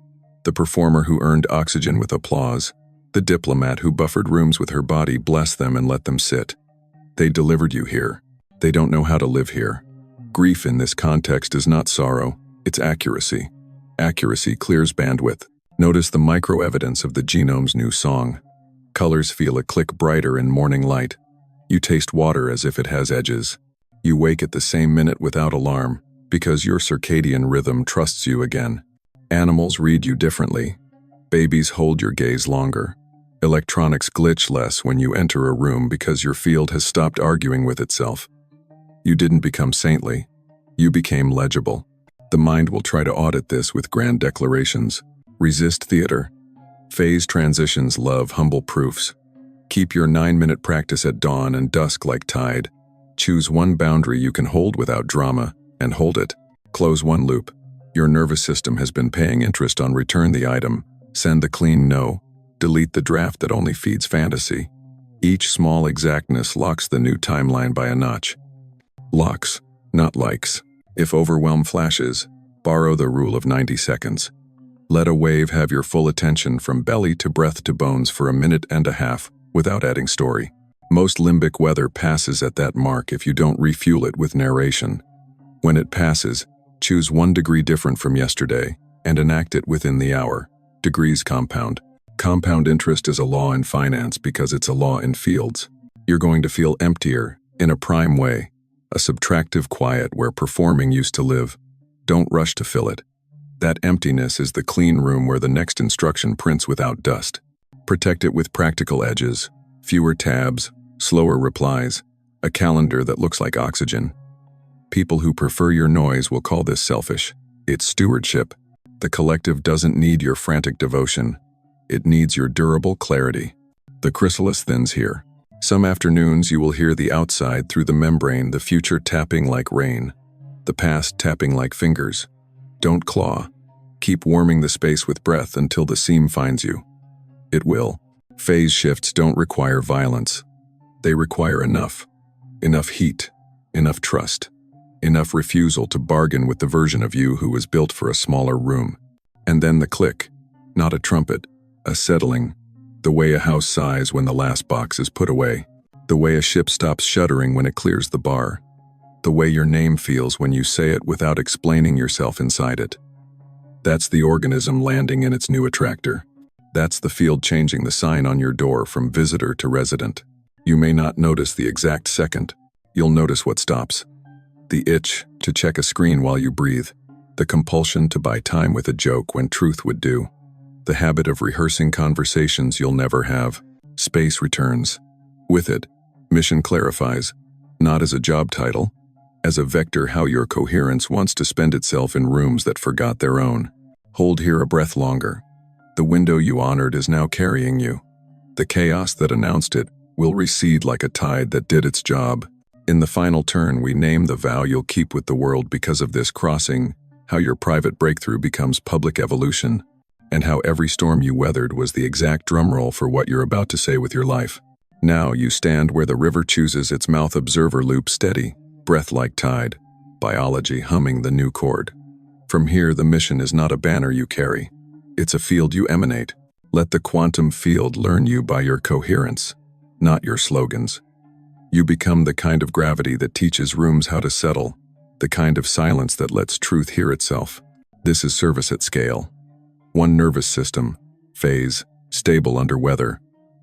the performer who earned oxygen with applause, the diplomat who buffered rooms with her body, bless them and let them sit. They delivered you here. They don't know how to live here. Grief in this context is not sorrow, it's accuracy. Accuracy clears bandwidth. Notice the micro-evidence of the genome's new song. Colors feel a click brighter in morning light. You taste water as if it has edges. You wake at the same minute without alarm, because your circadian rhythm trusts you again. Animals read you differently. Babies hold your gaze longer. Electronics glitch less when you enter a room because your field has stopped arguing with itself. You didn't become saintly. You became legible. The mind will try to audit this with grand declarations. Resist theater. Phase transitions love humble proofs. Keep your 9-minute practice at dawn and dusk like tide. Choose one boundary you can hold without drama, and hold it. Close one loop. Your nervous system has been paying interest on return the item, send the clean no, delete the draft that only feeds fantasy. Each small exactness locks the new timeline by a notch. Locks, not likes. If overwhelm flashes, borrow the rule of 90 seconds. Let a wave have your full attention from belly to breath to bones for a minute and a half, without adding story. Most limbic weather passes at that mark if you don't refuel it with narration. When it passes, choose 1 degree different from yesterday, and enact it within the hour. Degrees compound. Compound interest is a law in finance because it's a law in fields. You're going to feel emptier, in a prime way. A subtractive quiet where performing used to live. Don't rush to fill it. That emptiness is the clean room where the next instruction prints without dust. Protect it with practical edges, fewer tabs, slower replies, a calendar that looks like oxygen. People who prefer your noise will call this selfish. It's stewardship. The collective doesn't need your frantic devotion. It needs your durable clarity. The chrysalis thins here. Some afternoons you will hear the outside through the membrane, the future tapping like rain, the past tapping like fingers. Don't claw. Keep warming the space with breath until the seam finds you. It will. Phase shifts don't require violence. They require enough. Enough heat. Enough trust. Enough refusal to bargain with the version of you who was built for a smaller room. And then the click. Not a trumpet. A settling. The way a house sighs when the last box is put away. The way a ship stops shuddering when it clears the bar. The way your name feels when you say it without explaining yourself inside it. That's the organism landing in its new attractor. That's the field changing the sign on your door from visitor to resident. You may not notice the exact second. You'll notice what stops. The itch to check a screen while you breathe. The compulsion to buy time with a joke when truth would do. The habit of rehearsing conversations you'll never have. Space returns. With it, mission clarifies, not as a job title, as a vector how your coherence wants to spend itself in rooms that forgot their own. Hold here a breath longer. The window you honored is now carrying you. The chaos that announced it will recede like a tide that did its job. In the final turn, we name the vow you'll keep with the world because of this crossing, how your private breakthrough becomes public evolution, and how every storm you weathered was the exact drumroll for what you're about to say with your life. Now you stand where the river chooses its mouth observer loop steady, breath like tide, biology humming the new chord. From here, the mission is not a banner you carry. It's a field you emanate. Let the quantum field learn you by your coherence, not your slogans. You become the kind of gravity that teaches rooms how to settle, the kind of silence that lets truth hear itself. This is service at scale. One nervous system, phase, stable under weather,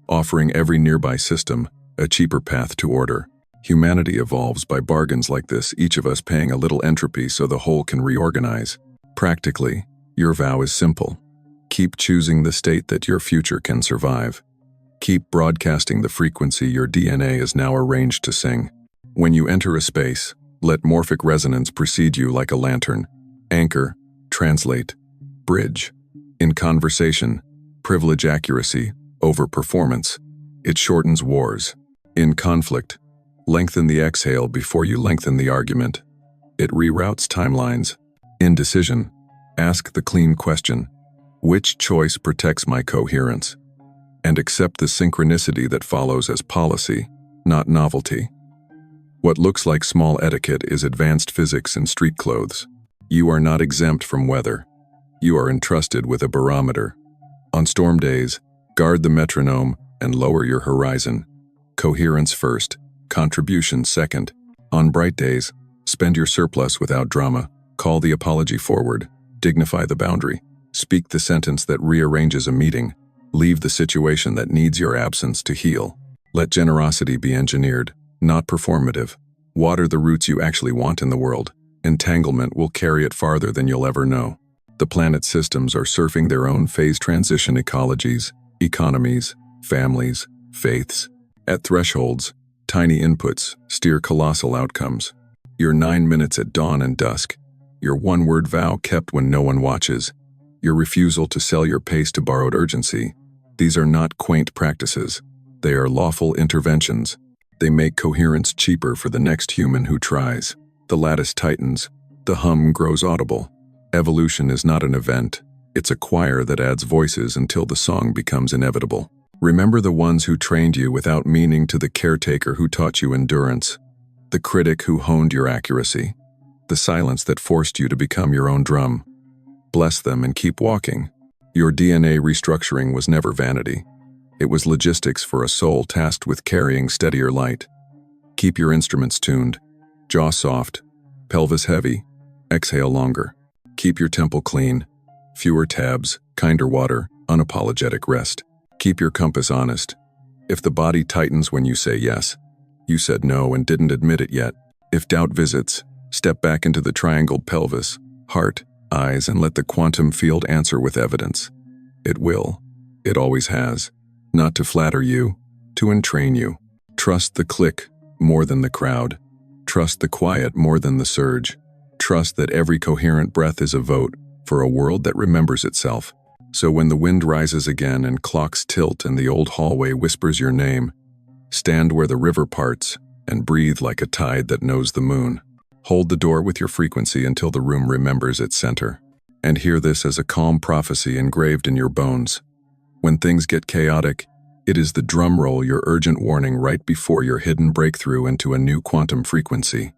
offering every nearby system a cheaper path to order. Humanity evolves by bargains like this, each of us paying a little entropy so the whole can reorganize. Practically, your vow is simple. Keep choosing the state that your future can survive. Keep broadcasting the frequency your DNA is now arranged to sing. When you enter a space, let morphic resonance precede you like a lantern. Anchor, translate, bridge. In conversation, privilege accuracy over performance. It shortens wars. In conflict, lengthen the exhale before you lengthen the argument. It reroutes timelines. In decision, ask the clean question, which choice protects my coherence? And accept the synchronicity that follows as policy, not novelty. What looks like small etiquette is advanced physics in street clothes. You are not exempt from weather. You are entrusted with a barometer. On storm days, guard the metronome and lower your horizon. Coherence first, contribution second. On bright days, spend your surplus without drama. Call the apology forward. Dignify the boundary. Speak the sentence that rearranges a meeting. Leave the situation that needs your absence to heal. Let generosity be engineered, not performative. Water the roots you actually want in the world. Entanglement will carry it farther than you'll ever know. The planet's systems are surfing their own phase transition ecologies, economies, families, faiths. At thresholds, tiny inputs steer colossal outcomes. Your 9 minutes at dawn and dusk. Your one-word vow kept when no one watches. Your refusal to sell your pace to borrowed urgency. These are not quaint practices. They are lawful interventions. They make coherence cheaper for the next human who tries. The lattice tightens. The hum grows audible. Evolution is not an event. It's a choir that adds voices until the song becomes inevitable. Remember the ones who trained you without meaning, to the caretaker who taught you endurance, the critic who honed your accuracy, the silence that forced you to become your own drum. Bless them and keep walking. Your DNA restructuring was never vanity. It was logistics for a soul tasked with carrying steadier light. Keep your instruments tuned. Jaw soft, pelvis heavy, exhale longer. Keep your temple clean. Fewer tabs, kinder water, unapologetic rest. Keep your compass honest. If the body tightens when you say yes, you said no and didn't admit it yet. If doubt visits, step back into the triangled pelvis, heart, eyes, and let the quantum field answer with evidence. It will. It always has. Not to flatter you, to entrain you. Trust the click more than the crowd. Trust the quiet more than the surge. Trust that every coherent breath is a vote for a world that remembers itself. So when the wind rises again and clocks tilt and the old hallway whispers your name, stand where the river parts and breathe like a tide that knows the moon. Hold the door with your frequency until the room remembers its center. And hear this as a calm prophecy engraved in your bones. When things get chaotic, it is the drum roll, your urgent warning right before your hidden breakthrough into a new quantum frequency.